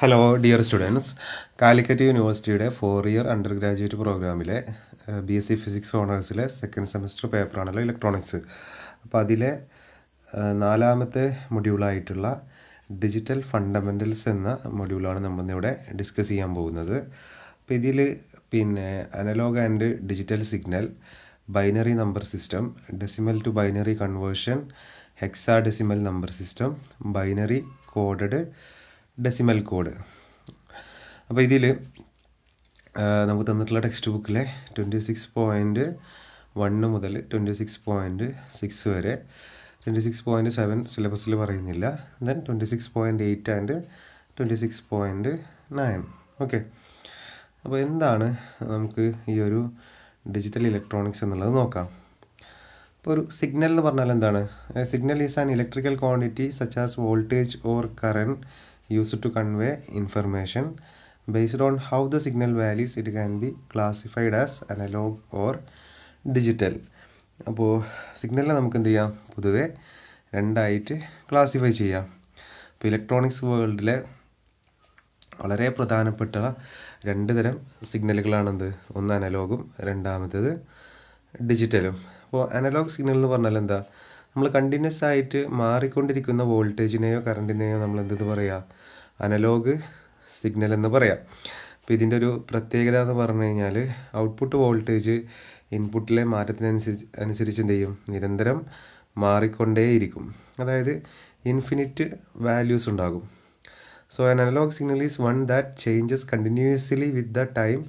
Hello dear students, Calicut യൂണിവേഴ്സിറ്റിയുടെ 4 year undergraduate പ്രോഗ്രാമിലെ BSc physics ഓണേഴ്സിലെ സെക്കൻഡ് സെമസ്റ്റർ പേപ്പറാണല്ലോ ഇലക്ട്രോണിക്സ്. അപ്പോൾ അതിലെ 4ാമത്തെ മൊഡ്യൂളായിട്ടുള്ള ഡിജിറ്റൽ ഫണ്ടമെൻ്റൽസ് എന്ന മൊഡ്യൂളാണ് നമ്മളിന്നിവിടെ ഡിസ്കസ് ചെയ്യാൻ പോകുന്നത്. അപ്പോൾ ഇതിൽ analogue and digital signal, binary number system, decimal to binary conversion, hexadecimal number system, binary coded decimal code. അപ്പോൾ ഇതിൽ നമുക്ക് തന്നിട്ടുള്ള ടെക്സ്റ്റ് ബുക്കിലെ 26.1 മുതൽ 26.6 വരെ, 26.7 സിലബസിൽ പറയുന്നില്ല, ദെൻ 26.8 ആൻഡ് 26.9. ഓക്കെ, അപ്പോൾ എന്താണ് നമുക്ക് ഈ ഒരു ഡിജിറ്റൽ ഇലക്ട്രോണിക്സ് എന്നുള്ളത് നോക്കാം. ഇപ്പോൾ ഒരു സിഗ്നൽ എന്ന് പറഞ്ഞാൽ എന്താണ്? Signal is an electrical quantity such as voltage or current used to convey information. Based on how the signal varies, it can be classified as analog or digital. അപ്പോൾ സിഗ്നലിനെ നമുക്ക് എന്ത് ചെയ്യാം? പൊതുവെ രണ്ടായിട്ട് ക്ലാസിഫൈ ചെയ്യാം. ഇപ്പോൾ ഇലക്ട്രോണിക്സ് വേൾഡിലെ വളരെ പ്രധാനപ്പെട്ട 2 തരം സിഗ്നലുകളാണെന്ത്? ഒന്ന് അനലോഗും രണ്ടാമത്തേത് ഡിജിറ്റലും. അപ്പോൾ അനലോഗ് സിഗ്നൽ എന്ന് പറഞ്ഞാൽ എന്താ? നമ്മൾ കണ്ടിന്യൂസ് ആയിട്ട് മാറിക്കൊണ്ടിരിക്കുന്ന വോൾട്ടേജിനെയോ കറണ്ടിനെയോ നമ്മൾ എന്തെന്ന് പറയുക? അനലോഗ് സിഗ്നൽ എന്ന് പറയാം. അപ്പോൾ ഇതിൻ്റെ ഒരു പ്രത്യേകത എന്ന് പറഞ്ഞു കഴിഞ്ഞാൽ ഔട്ട്പുട്ട് വോൾട്ടേജ് ഇൻപുട്ടിലെ മാറ്റത്തിനനുസരിച്ച് എന്ത് ചെയ്യും? നിരന്തരം മാറിക്കൊണ്ടേയിരിക്കും. അതായത് ഇൻഫിനിറ്റ് വാല്യൂസ് ഉണ്ടാകും. So an analogue signal is one that changes continuously with the time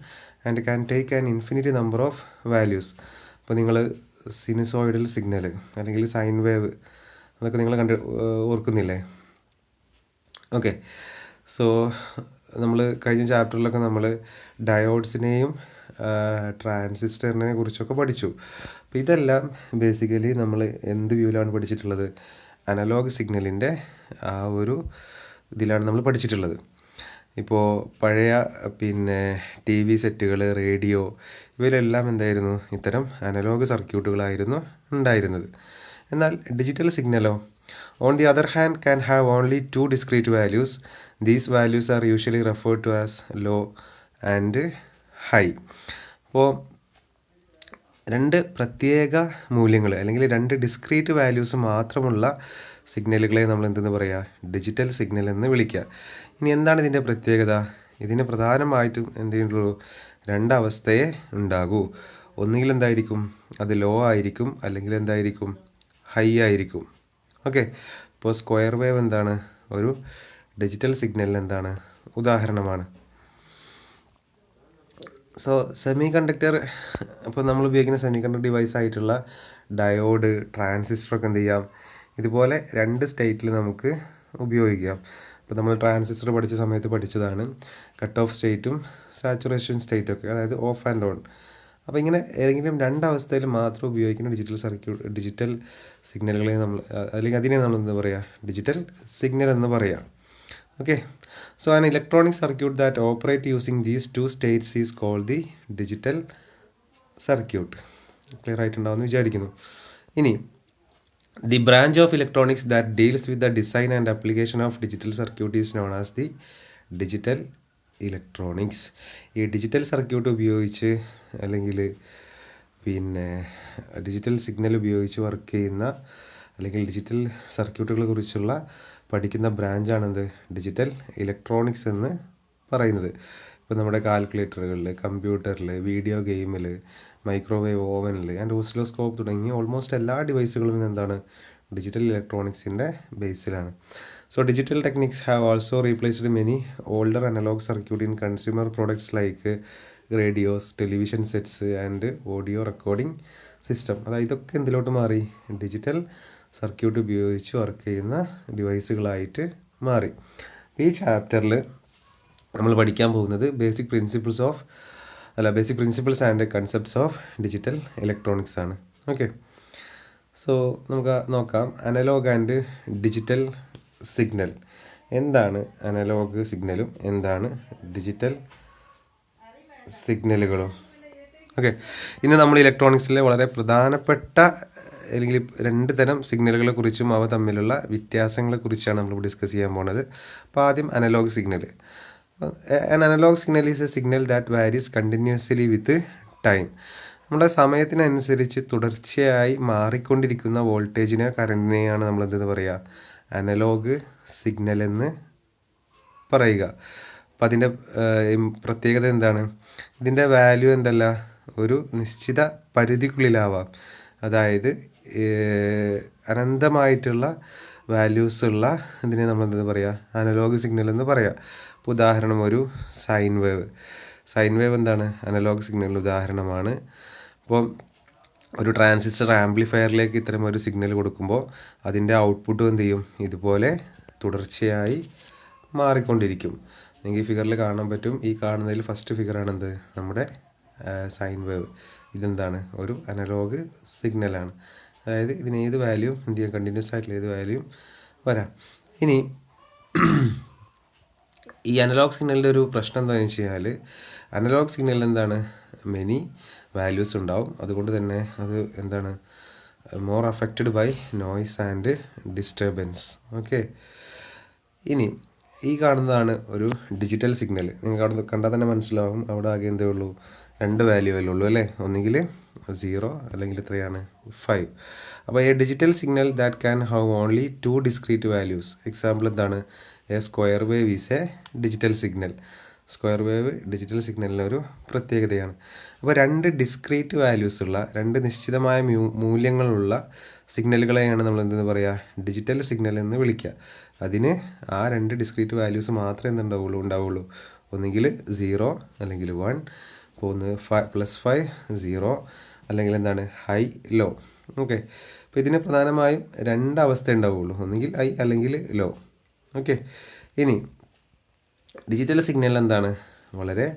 and can take an infinite number of values. അപ്പോൾ നിങ്ങൾ സിനുസോയിഡൽ സിഗ്നൽ അല്ലെങ്കിൽ സൈൻ വേവ് അതൊക്കെ നിങ്ങൾ ഓർക്കുന്നില്ലേ? ഓക്കെ, സോ നമ്മൾ കഴിഞ്ഞ ചാപ്റ്ററിലൊക്കെ നമ്മൾ ഡയോഡ്സിനെയും ട്രാൻസിസ്റ്ററിനെ കുറിച്ചൊക്കെ പഠിച്ചു. അപ്പോൾ ഇതെല്ലാം ബേസിക്കലി നമ്മൾ എന്ത് വ്യൂവിലാണ് പഠിച്ചിട്ടുള്ളത്? അനലോഗ് സിഗ്നലിൻ്റെ ആ ഒരു ഇതിലാണ് നമ്മൾ പഠിച്ചിട്ടുള്ളത്. ഇപ്പോൾ പഴയ TV സെറ്റുകൾ, റേഡിയോ, ഇവയിലെല്ലാം എന്തായിരുന്നു? ഇത്തരം അനലോഗ് സർക്യൂട്ടുകളായിരുന്നു ഉണ്ടായിരുന്നത്. എന്നാൽ ഡിജിറ്റൽ സിഗ്നലോ on the other hand can have only 2 discrete values. These values are usually referred to as low and high. അപ്പോൾ 2 പ്രത്യേക മൂല്യങ്ങൾ അല്ലെങ്കിൽ 2 ഡിസ്ക്രീറ്റ് വാല്യൂസ് മാത്രമുള്ള സിഗ്നലുകളെ നമ്മൾ എന്തെന്ന് പറയുക? ഡിജിറ്റൽ സിഗ്നൽ എന്ന് വിളിക്കുക. ഇനി എന്താണ് ഇതിൻ്റെ പ്രത്യേകത? ഇതിന് പ്രധാനമായിട്ടും എന്തെങ്കിലും 2 അവസ്ഥയെ ഉണ്ടാകൂ. ഒന്നുകിൽ എന്തായിരിക്കും? അത് ലോ ആയിരിക്കും, അല്ലെങ്കിൽ എന്തായിരിക്കും? ഹൈ ആയിരിക്കും. ഓക്കെ, ഇപ്പോൾ സ്ക്വയർ വേവ് എന്താണ്? ഒരു ഡിജിറ്റൽ സിഗ്നലിന് എന്താണ്? ഉദാഹരണമാണ്. സോ സെമി കണ്ടക്ടർ, അപ്പോൾ നമ്മൾ ഉപയോഗിക്കുന്ന സെമി കണ്ടക്ടർ ഡിവൈസ് ആയിട്ടുള്ള ഡയോഡ്, ട്രാൻസിസ്റ്ററൊക്കെ എന്ത് ചെയ്യാം? ഇതുപോലെ 2 സ്റ്റേറ്റിൽ നമുക്ക് ഉപയോഗിക്കാം. ഇപ്പോൾ നമ്മൾ ട്രാൻസിസ്റ്റർ പഠിച്ച സമയത്ത് പഠിച്ചതാണ് കട്ട് ഓഫ് സ്റ്റേറ്റും സാച്ചുറേഷൻ സ്റ്റേറ്റും ഒക്കെ, അതായത് ഓഫ് ആൻഡ് ഓൺ. അപ്പോൾ ഇങ്ങനെ ഏതെങ്കിലും 2 അവസ്ഥയിൽ മാത്രം ഉപയോഗിക്കുന്ന ഡിജിറ്റൽ സിഗ്നലുകളെ നമ്മൾ, അല്ലെങ്കിൽ അതിനെ നമ്മൾ എന്താ പറയുക? ഡിജിറ്റൽ സിഗ്നൽ എന്ന് പറയാം. Okay, so an electronic circuit that operate using these 2 states is called the digital circuit. Clear ആയിട്ടുണ്ടാവുമെന്ന് വിചാരിക്കുന്നു. ഇനി the branch of electronics that deals with the design and application of digital circuit is known as the digital electronics. ഈ digital circuit ഉപയോഗിച്ച് അല്ലെങ്കിൽ digital signal ഉപയോഗിച്ച് work ചെയ്യുന്ന അല്ലെങ്കിൽ digital സർക്യൂട്ടുകളെ കുറിച്ചുള്ള പഠിക്കുന്ന ബ്രാഞ്ചാണെന്ത്? ഡിജിറ്റൽ ഇലക്ട്രോണിക്സ് എന്ന് പറയുന്നത്. ഇപ്പോൾ നമ്മുടെ കാൽക്കുലേറ്ററുകളിൽ, കമ്പ്യൂട്ടറിൽ, വീഡിയോ ഗെയിമിൽ, മൈക്രോവേവ് ഓവനിൽ ആൻഡ് ഓസിലോസ്കോപ്പ് തുടങ്ങി ഓൾമോസ്റ്റ് എല്ലാ ഡിവൈസുകളും എന്താണ്? ഡിജിറ്റൽ ഇലക്ട്രോണിക്സിൻ്റെ ബേസിലാണ്. So digital techniques have also replaced many older analogue circuit in consumer products like radios, television sets and audio recording system. അതായത് ഇതൊക്കെ എന്തിലോട്ട് മാറി? ഡിജിറ്റൽ സർക്യൂട്ട് ഉപയോഗിച്ച് വർക്ക് ചെയ്യുന്ന ഡിവൈസുകളായിട്ട് മാറി. ഈ ചാപ്റ്ററിൽ നമ്മൾ പഠിക്കാൻ പോകുന്നത് basic principles and concepts of digital electronics ആണ്. ഓക്കെ, സോ നമുക്ക് നോക്കാം അനലോഗ് ആൻഡ് ഡിജിറ്റൽ സിഗ്നൽ. എന്താണ് അനലോഗ് സിഗ്നലും എന്താണ് ഡിജിറ്റൽ സിഗ്നലുകളും? ഓക്കെ, ഇന്ന് നമ്മൾ ഇലക്ട്രോണിക്സിലെ വളരെ പ്രധാനപ്പെട്ട അല്ലെങ്കിൽ രണ്ട് തരം സിഗ്നലുകളെ കുറിച്ചും അവ തമ്മിലുള്ള വ്യത്യാസങ്ങളെക്കുറിച്ചാണ് നമ്മൾ ഡിസ്കസ് ചെയ്യാൻ പോകുന്നത്. അപ്പോൾ ആദ്യം analogue signal. An analogue signal is a signal that varies continuously with time. നമ്മുടെ സമയത്തിനനുസരിച്ച് തുടർച്ചയായി മാറിക്കൊണ്ടിരിക്കുന്ന വോൾട്ടേജിനെ കറണ്ടിനെയാണ് നമ്മൾ എന്തെന്ന് പറയുക, അനലോഗ് സിഗ്നൽ എന്ന് പറയുക. അപ്പം അതിൻ്റെ പ്രത്യേകത എന്താണ്? ഇതിൻ്റെ വാല്യൂ എന്തല്ല, ഒരു നിശ്ചിത പരിധിക്കുള്ളിലാവാം. അതായത് അനന്തമായിട്ടുള്ള വാല്യൂസ് ഉള്ള ഇതിനെ നമ്മൾ എന്തെന്ന് പറയുക, അനലോഗ് സിഗ്നൽ എന്ന് പറയുക. ഇപ്പോൾ ഉദാഹരണം ഒരു സൈൻ വേവ്. സൈൻ വേവ് എന്താണ്? അനലോഗ് സിഗ്നലിന് ഉദാഹരണമാണ്. അപ്പോൾ ഒരു ട്രാൻസിസ്റ്റർ ആംപ്ലിഫയറിലേക്ക് ഇത്തരം ഒരു സിഗ്നൽ കൊടുക്കുമ്പോൾ അതിൻ്റെ ഔട്ട്പുട്ടും എന്ത് ചെയ്യും, ഇതുപോലെ തുടർച്ചയായി മാറിക്കൊണ്ടിരിക്കും. നിങ്ങൾക്ക് ഈ ഫിഗറിൽ കാണാൻ പറ്റും. ഈ കാണുന്നതിൽ ഫസ്റ്റ് ഫിഗറാണെന്ത്, നമ്മുടെ സൈൻ വേവ്. ഇതെന്താണ്, ഒരു അനലോഗ് സിഗ്നലാണ്. അതായത് ഇതിന് ഏത് വാല്യൂ എന്ത് ചെയ്യാം, കണ്ടിന്യൂസ് ആയിട്ടുള്ള ഏത് വാല്യൂ വരാം. ഇനി ഈ അനലോഗ് സിഗ്നലിൻ്റെ ഒരു പ്രശ്നം എന്താണെന്ന് വെച്ച് കഴിഞ്ഞാൽ, അനലോഗ് സിഗ്നലിൽ എന്താണ്, മെനി വാല്യൂസ് ഉണ്ടാവും. അതുകൊണ്ട് തന്നെ അത് എന്താണ്, more affected by noise and disturbance. Okay, ഇനി ഈ കാണുന്നതാണ് ഒരു ഡിജിറ്റൽ സിഗ്നൽ. നിങ്ങൾക്ക് അവിടെ കണ്ടാൽ തന്നെ മനസ്സിലാവും, അവിടെ ആകെ എന്തേ ഉള്ളൂ, രണ്ട് വാല്യൂ അല്ലേ ഉള്ളൂ അല്ലേ, ഒന്നുകിൽ 0 അല്ലെങ്കിൽ എത്രയാണ്, 5. അപ്പോൾ a digital signal that can have only 2 discrete values. Example എന്താണ്, a square wave is a digital signal. Square wave digital സിഗ്നലിൻ്റെ ഒരു പ്രത്യേകതയാണ്. അപ്പോൾ രണ്ട് ഡിസ്ക്രീറ്റ് വാല്യൂസ് ഉള്ള, രണ്ട് നിശ്ചിതമായ മൂല്യങ്ങളുള്ള സിഗ്നലുകളെയാണ് നമ്മൾ എന്തെന്ന് പറയുക, ഡിജിറ്റൽ സിഗ്നൽ എന്ന് വിളിക്കുക. അതിന് ആ രണ്ട് ഡിസ്ക്രീറ്റ് വാല്യൂസ് മാത്രമേ ഉണ്ടാവുള്ളൂ. ഒന്നുകിൽ 0 അല്ലെങ്കിൽ 1. ഇപ്പോൾ ഒന്ന് +5 0 അല്ലെങ്കിൽ എന്താണ്, ഹൈ ലോ. ഓക്കെ, അപ്പോൾ ഇതിന് പ്രധാനമായും രണ്ട് അവസ്ഥ ഉണ്ടാവുള്ളൂ, ഒന്നുകിൽ ഹൈ അല്ലെങ്കിൽ ലോ. ഓക്കെ, ഇനി ഡിജിറ്റൽ സിഗ്നൽ എന്താണ്, വളരെ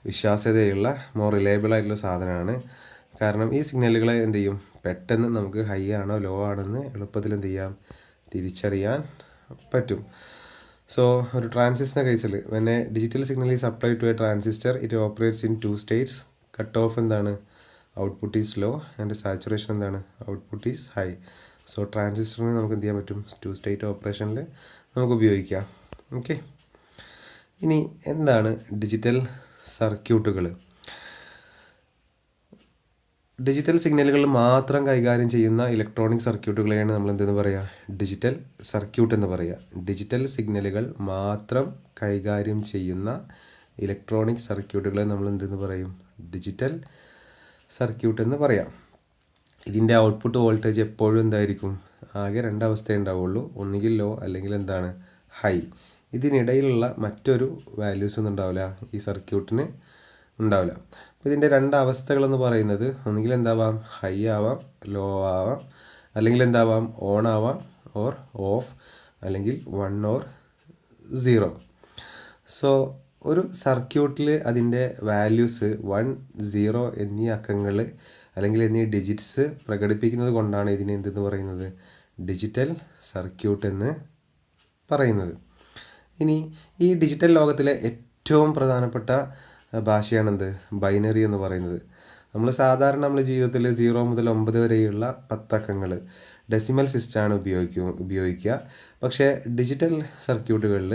വിശ്വാസ്യതയുള്ള മോർ റിലയബിൾ ആയിട്ടുള്ള സാധനമാണ്. കാരണം ഈ സിഗ്നലുകളെ എന്ത് ചെയ്യും, പെട്ടെന്ന് നമുക്ക് ഹൈ ആണോ ലോ ആണെന്ന് എളുപ്പത്തിൽ എന്ത് ചെയ്യാം, തിരിച്ചറിയാൻ പറ്റും. സോ ഒരു ട്രാൻസിസ്റ്ററിൻ്റെ കേസിൽ when a digital signal is applied to a transistor, it operates in 2 states. Cut off എന്താണ്, output is low and saturation എന്താണ്, ഔട്ട്പുട്ട് ഈസ് ഹൈ. സോ ട്രാൻസിസ്റ്ററിന് നമുക്ക് എന്ത് ചെയ്യാൻ പറ്റും, 2 സ്റ്റേറ്റ് ഓപ്പറേഷനിൽ നമുക്ക് ഉപയോഗിക്കാം. ഓക്കെ, ഇനി എന്താണ് ഡിജിറ്റൽ സർക്യൂട്ടുകൾ? ഡിജിറ്റൽ സിഗ്നലുകൾ മാത്രം കൈകാര്യം ചെയ്യുന്ന ഇലക്ട്രോണിക് സർക്യൂട്ടുകളെയാണ് നമ്മൾ എന്തെന്ന് പറയുക, ഡിജിറ്റൽ സർക്യൂട്ട് എന്ന് പറയുക. ഡിജിറ്റൽ സിഗ്നലുകൾ മാത്രം കൈകാര്യം ചെയ്യുന്ന ഇലക്ട്രോണിക് സർക്യൂട്ടുകളെ നമ്മൾ എന്തെന്ന് പറയും, ഡിജിറ്റൽ സർക്യൂട്ട് എന്ന് പറയാം. ഇതിൻ്റെ ഔട്ട്പുട്ട് വോൾട്ടേജ് എപ്പോഴും എന്തായിരിക്കും, ആകെ രണ്ടവസ്ഥയേ ഉണ്ടാവുള്ളൂ, ഒന്നുകിൽ ലോ അല്ലെങ്കിൽ എന്താണ്, ഹൈ. ഇതിനിടയിലുള്ള മറ്റൊരു വാല്യൂസ് ഒന്നും ഉണ്ടാവില്ല, ഈ സർക്യൂട്ടിന് ഉണ്ടാവില്ല. അപ്പോൾ ഇതിൻ്റെ രണ്ട് അവസ്ഥകളെന്ന് പറയുന്നത് ഒന്നുകിൽ എന്താവാം, ഹൈ ആവാം, ലോ ആവാം, അല്ലെങ്കിൽ എന്താവാം, ഓൺ ആവാം ഓർ ഓഫ്, അല്ലെങ്കിൽ 1 ഓർ 0. സോ ഒരു സർക്യൂട്ടിൽ അതിൻ്റെ വാല്യൂസ് 1 0 എന്നീ അക്കങ്ങൾ അല്ലെങ്കിൽ എന്നീ ഡിജിറ്റ്സ് പ്രകടിപ്പിക്കുന്നത് കൊണ്ടാണ് ഇതിനെ എന്തെന്ന് പറയുന്നത്, ഡിജിറ്റൽ സർക്യൂട്ട് എന്ന് പറയുന്നത്. ഇനി ഈ ഡിജിറ്റൽ ലോകത്തിലെ ഏറ്റവും പ്രധാനപ്പെട്ട ഭാഷയാണെന്ത്, ബൈനറി എന്ന് പറയുന്നത്. നമ്മൾ സാധാരണ നമ്മുടെ ജീവിതത്തിൽ 0 മുതൽ 9 വരെയുള്ള 10 അക്കങ്ങൾ ഡെസിമൽ സിസ്റ്റമാണ് ഉപയോഗിക്കുക. പക്ഷേ ഡിജിറ്റൽ സർക്യൂട്ടുകളിൽ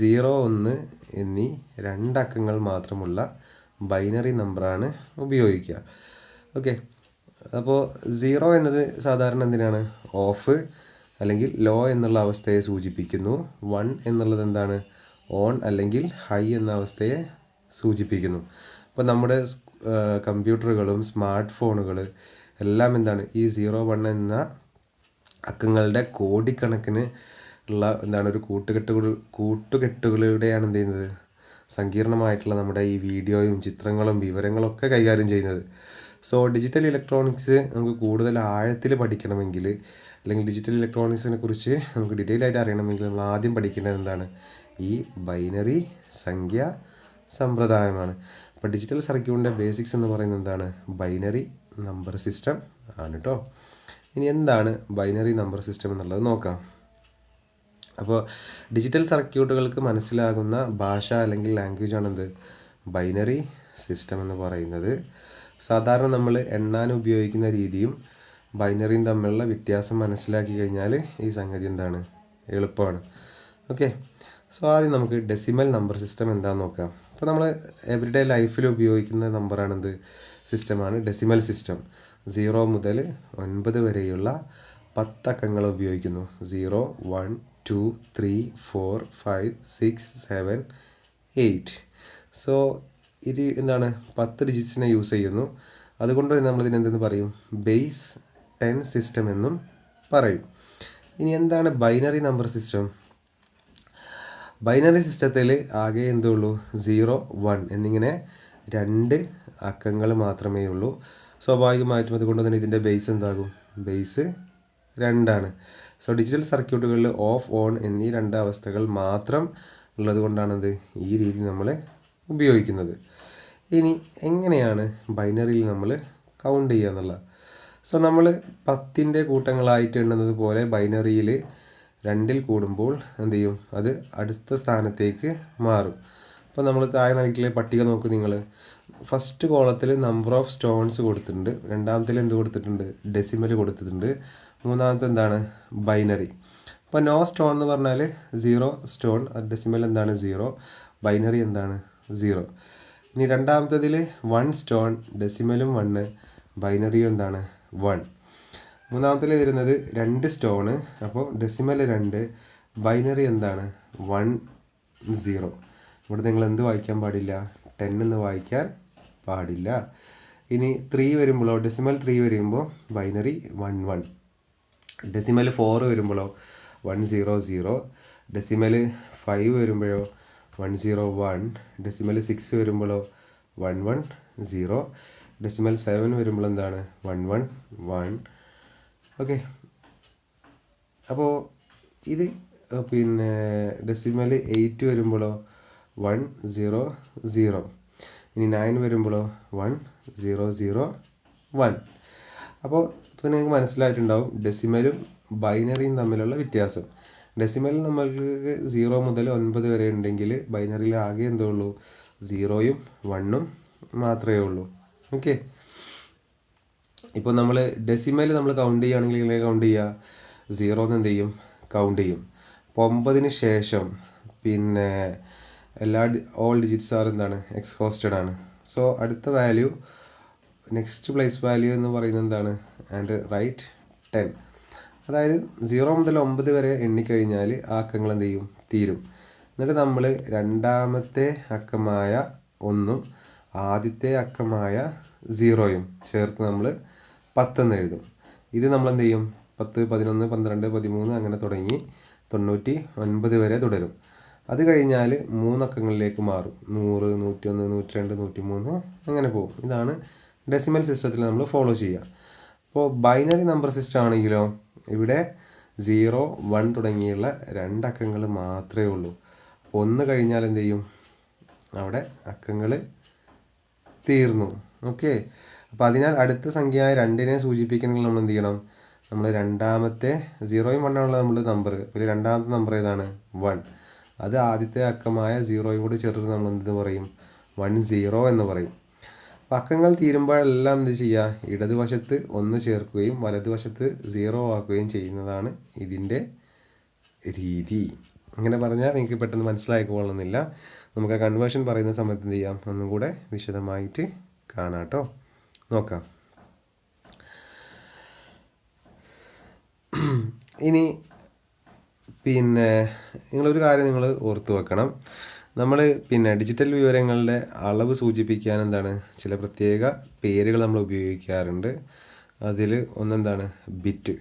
0 1 എന്നീ 2 അക്കങ്ങൾ മാത്രമുള്ള ബൈനറി നമ്പറാണ് ഉപയോഗിക്കുക. ഓക്കെ, അപ്പോൾ 0 എന്നത് സാധാരണ എന്തിനാണ്, ഓഫ് അല്ലെങ്കിൽ ലോ എന്നുള്ള അവസ്ഥയെ സൂചിപ്പിക്കുന്നു. 1 എന്നുള്ളത് എന്താണ്, ഓൺ അല്ലെങ്കിൽ ഹൈ എന്ന അവസ്ഥയെ സൂചിപ്പിക്കുന്നു. അപ്പോൾ നമ്മുടെ കമ്പ്യൂട്ടറുകളും സ്മാർട്ട് ഫോണുകൾ എല്ലാം എന്താണ്, ഈ 0 1 എന്ന അക്കങ്ങളുടെ കോടിക്കണക്കിന് ഉള്ള എന്താണ്, ഒരു കൂട്ടുകെട്ടുകളിലൂടെയാണ് എന്ത് ചെയ്യുന്നത്, സങ്കീർണമായിട്ടുള്ള നമ്മുടെ ഈ വീഡിയോയും ചിത്രങ്ങളും വിവരങ്ങളൊക്കെ കൈകാര്യം ചെയ്യുന്നത്. സോ ഡിജിറ്റൽ ഇലക്ട്രോണിക്സ് നമുക്ക് കൂടുതൽ ആഴത്തിൽ പഠിക്കണമെങ്കിൽ, അല്ലെങ്കിൽ ഡിജിറ്റൽ ഇലക്ട്രോണിക്സിനെ കുറിച്ച് നമുക്ക് ഡീറ്റെയിൽ ആയിട്ട് അറിയണമെങ്കിൽ നമ്മൾ ആദ്യം പഠിക്കേണ്ടത് എന്താണ്, ഈ ബൈനറി സംഖ്യ സമ്പ്രദായമാണ്. അപ്പോൾ ഡിജിറ്റൽ സർക്യൂട്ടിൻ്റെ ബേസിക്സ് എന്ന് പറയുന്നത് എന്താണ്, ബൈനറി നമ്പർ സിസ്റ്റം ആണ് കേട്ടോ. ഇനി എന്താണ് ബൈനറി നമ്പർ സിസ്റ്റം എന്നുള്ളത് നോക്കാം. അപ്പോൾ ഡിജിറ്റൽ സർക്യൂട്ടുകൾക്ക് മനസ്സിലാകുന്ന ഭാഷ അല്ലെങ്കിൽ ലാംഗ്വേജ് ആണെന്ത്, ബൈനറി സിസ്റ്റം എന്ന് പറയുന്നത്. സാധാരണ നമ്മൾ എണ്ണാൻ ഉപയോഗിക്കുന്ന രീതിയും ബൈനറിയും തമ്മിലുള്ള വ്യത്യാസം മനസ്സിലാക്കി കഴിഞ്ഞാൽ ഈ സംഗതി എന്താണ്, എളുപ്പമാണ്. ഓക്കെ, സോ ആദ്യം നമുക്ക് ഡെസിമൽ നമ്പർ സിസ്റ്റം എന്താണെന്ന് നോക്കാം. അപ്പോൾ നമ്മൾ എവറിഡേ ലൈഫിൽ ഉപയോഗിക്കുന്ന നമ്പറാണെന്ത്, സിസ്റ്റമാണ് ഡെസിമൽ സിസ്റ്റം. 0 മുതൽ 9 വരെയുള്ള 10 അക്കങ്ങൾ ഉപയോഗിക്കുന്നു. 0, 1, 2, 3, 4, 5, 6, 7, 8. സോ ഇത് എന്താണ്, 10 ഡിജിറ്റ്സിനെ യൂസ് ചെയ്യുന്നു. അതുകൊണ്ട് തന്നെ നമ്മളിതിന് എന്തെന്ന് പറയും, ബേസ് 10 സിസ്റ്റം എന്നും പറയും. ഇനി എന്താണ് ബൈനറി നമ്പർ സിസ്റ്റം? ബൈനറി സിസ്റ്റത്തിൽ ആകെ എന്തുള്ളൂ, 0, 1 എന്നിങ്ങനെ 2 അക്കങ്ങൾ മാത്രമേ ഉള്ളൂ. സ്വാഭാവികമായിട്ടും അതുകൊണ്ട് തന്നെ ഇതിൻ്റെ ബേസ് എന്താകും, ബേസ് 2ആണ്. സോ ഡിജിറ്റൽ സർക്യൂട്ടുകളിൽ ഓഫ്, ഓൺ എന്നീ 2 അവസ്ഥകൾ മാത്രം ഉള്ളത് കൊണ്ടാണത് ഈ രീതി നമ്മൾ ഉപയോഗിക്കുന്നത്. ഇനി എങ്ങനെയാണ് ബൈനറിയിൽ നമ്മൾ കൗണ്ട് ചെയ്യുക എന്നുള്ളത്? സോ നമ്മൾ 10ൻ്റെ കൂട്ടങ്ങളായിട്ട് എണ്ണുന്നത് പോലെ ബൈനറിയിൽ 2ൽ കൂടുമ്പോൾ എന്ത് ചെയ്യും, അത് അടുത്ത സ്ഥാനത്തേക്ക് മാറും. അപ്പോൾ നമ്മൾ താഴെ നൽകിയിട്ടുള്ള പട്ടിക നോക്കും നിങ്ങൾ. ഫസ്റ്റ് കോളത്തിൽ നമ്പർ ഓഫ് സ്റ്റോൺസ് കൊടുത്തിട്ടുണ്ട്, രണ്ടാമത്തിൽ എന്ത് കൊടുത്തിട്ടുണ്ട്, ഡെസിമൽ കൊടുത്തിട്ടുണ്ട്, മൂന്നാമത്തെ എന്താണ്, ബൈനറി. അപ്പോൾ നോ സ്റ്റോൺ എന്ന് പറഞ്ഞാൽ 0 സ്റ്റോൺ, ഡെസിമൽ എന്താണ് 0, ബൈനറി എന്താണ് 0. ഇനി രണ്ടാമത്തതിൽ 1 സ്റ്റോൺ, ഡെസിമലും 1, ബൈനറിയും എന്താണ് 1. മൂന്നാമത്തിൽ വരുന്നത് 2 സ്റ്റോണ്, അപ്പോൾ ഡെസിമൽ 2, ബൈനറി എന്താണ് 1, 0. ഇവിടെ നിങ്ങൾ എന്ത് വായിക്കാൻ പാടില്ല, 10 എന്ന് വായിക്കാൻ പാടില്ല. ഇനി 3 വരുമ്പോഴോ, ഡെസിമൽ 3 വരുമ്പോൾ ബൈനറി 1, 1. ഡെസിമൽ 4 വരുമ്പോഴോ 1, 0, 0. ഡെസിമൽ 5 വരുമ്പോഴോ 1, 0, 1. ഡെസിമൽ 6 വരുമ്പോഴോ 1, 1, 0. ഡെസിമൽ 7 വരുമ്പോൾ എന്താണ് 1, 1, 1. ഓക്കെ, അപ്പോൾ ഇത് പിന്നെ ഡെസിമൽ 8 വരുമ്പോഴോ 1, 0, 0. ഇനി 9 വരുമ്പോഴോ 1, 0, 0, 1. അപ്പോൾ ഇപ്പോൾ നിങ്ങൾക്ക് മനസ്സിലായിട്ടുണ്ടാവും ഡെസിമലും ബൈനറിയും തമ്മിലുള്ള വ്യത്യാസം. ഡെസിമലിൽ നമ്മൾക്ക് 0 മുതൽ 9 വരെ ഉണ്ടെങ്കിൽ ബൈനറിയിൽ ആകെ എന്തേ ഉള്ളൂ, 0യും 1ഉം മാത്രമേ ഉള്ളൂ. ഓക്കെ, ഇപ്പോൾ നമ്മൾ ഡെസിമൽ നമ്മൾ കൗണ്ട് ചെയ്യുകയാണെങ്കിൽ എങ്ങനെ കൗണ്ട് ചെയ്യുക, 0 എന്ന് എന്ത് ചെയ്യും, കൗണ്ട് ചെയ്യും. അപ്പോൾ 9ന് ശേഷം പിന്നെ ഓൾ ഡിജിറ്റ്സ് ആർ എന്താണ്, എക്സ്ഹോസ്റ്റഡ് ആണ്. സോ അടുത്ത വാല്യൂ, നെക്സ്റ്റ് പ്ലേസ് വാല്യൂ എന്ന് പറയുന്നത് എന്താണ്, ആൻഡ് റൈറ്റ് 10. അതായത് 0 മുതൽ 9 വരെ എണ്ണിക്കഴിഞ്ഞാൽ ആ അക്കങ്ങൾ എന്ത് ചെയ്യും, തീരും. എന്നിട്ട് നമ്മൾ രണ്ടാമത്തെ അക്കമായ 1ഉം ആദ്യത്തെ അക്കമായ 0യും ചേർത്ത് നമ്മൾ 10 എന്ന് എഴുതും. ഇത് നമ്മൾ എന്ത് ചെയ്യും, 10, 11, 12, 13 അങ്ങനെ തുടങ്ങി 99 വരെ തുടരും. അത് കഴിഞ്ഞാൽ 3 അക്കങ്ങളിലേക്ക് മാറും, 100, 101, 102, 103 അങ്ങനെ പോകും. ഇതാണ് ഡെസിമൽ സിസ്റ്റത്തിൽ നമ്മൾ ഫോളോ ചെയ്യുക. അപ്പോൾ ബൈനറി നമ്പർ സിസ്റ്റം ആണെങ്കിലോ ഇവിടെ 0, 1 തുടങ്ങിയുള്ള 2 അക്കങ്ങൾ മാത്രമേ ഉള്ളൂ. അപ്പോൾ 1 കഴിഞ്ഞാൽ എന്ത് ചെയ്യും, അവിടെ അക്കങ്ങൾ തീർന്നു. ഓക്കെ, അപ്പോൾ അതിനാൽ അടുത്ത സംഖ്യയായ 2നെ സൂചിപ്പിക്കണമെങ്കിൽ നമ്മൾ എന്ത് ചെയ്യണം, നമ്മൾ രണ്ടാമത്തെ 0യും 1 ആണല്ലോ നമ്മൾ നമ്പർ, പിന്നെ രണ്ടാമത്തെ നമ്പർ ഏതാണ് 1, അത് ആദ്യത്തെ അക്കമായ 0യും കൂടി ചേർത്ത് നമ്മൾ എന്ത് പറയും, 10 എന്ന് പറയും. അപ്പോൾ അക്കങ്ങൾ തീരുമ്പോഴെല്ലാം എന്ത് ചെയ്യുക, ഇടതുവശത്ത് 1 ചേർക്കുകയും വലതുവശത്ത് 0 ആക്കുകയും ചെയ്യുന്നതാണ് ഇതിൻ്റെ രീതി. അങ്ങനെ പറഞ്ഞാൽ നിങ്ങൾക്ക് പെട്ടെന്ന് മനസ്സിലായിക്കൊള്ളുന്നില്ല. നമുക്ക് ആ കൺവേർഷൻ പറയുന്ന സമയത്ത് എന്ത് ചെയ്യാം, ഒന്നും കൂടെ വിശദമായിട്ട് കാണാം കേട്ടോ, നോക്കാം. ഇനി പിന്നെ നിങ്ങളൊരു കാര്യം നിങ്ങൾ ഓർത്ത് വെക്കണം, നമ്മൾ പിന്നെ ഡിജിറ്റൽ വിവരങ്ങളുടെ അളവ് സൂചിപ്പിക്കാൻ എന്താണ്, ചില പ്രത്യേക പേരുകൾ നമ്മൾ ഉപയോഗിക്കാറുണ്ട്. അതിൽ ഒന്നെന്താണ്, ബിറ്റ്.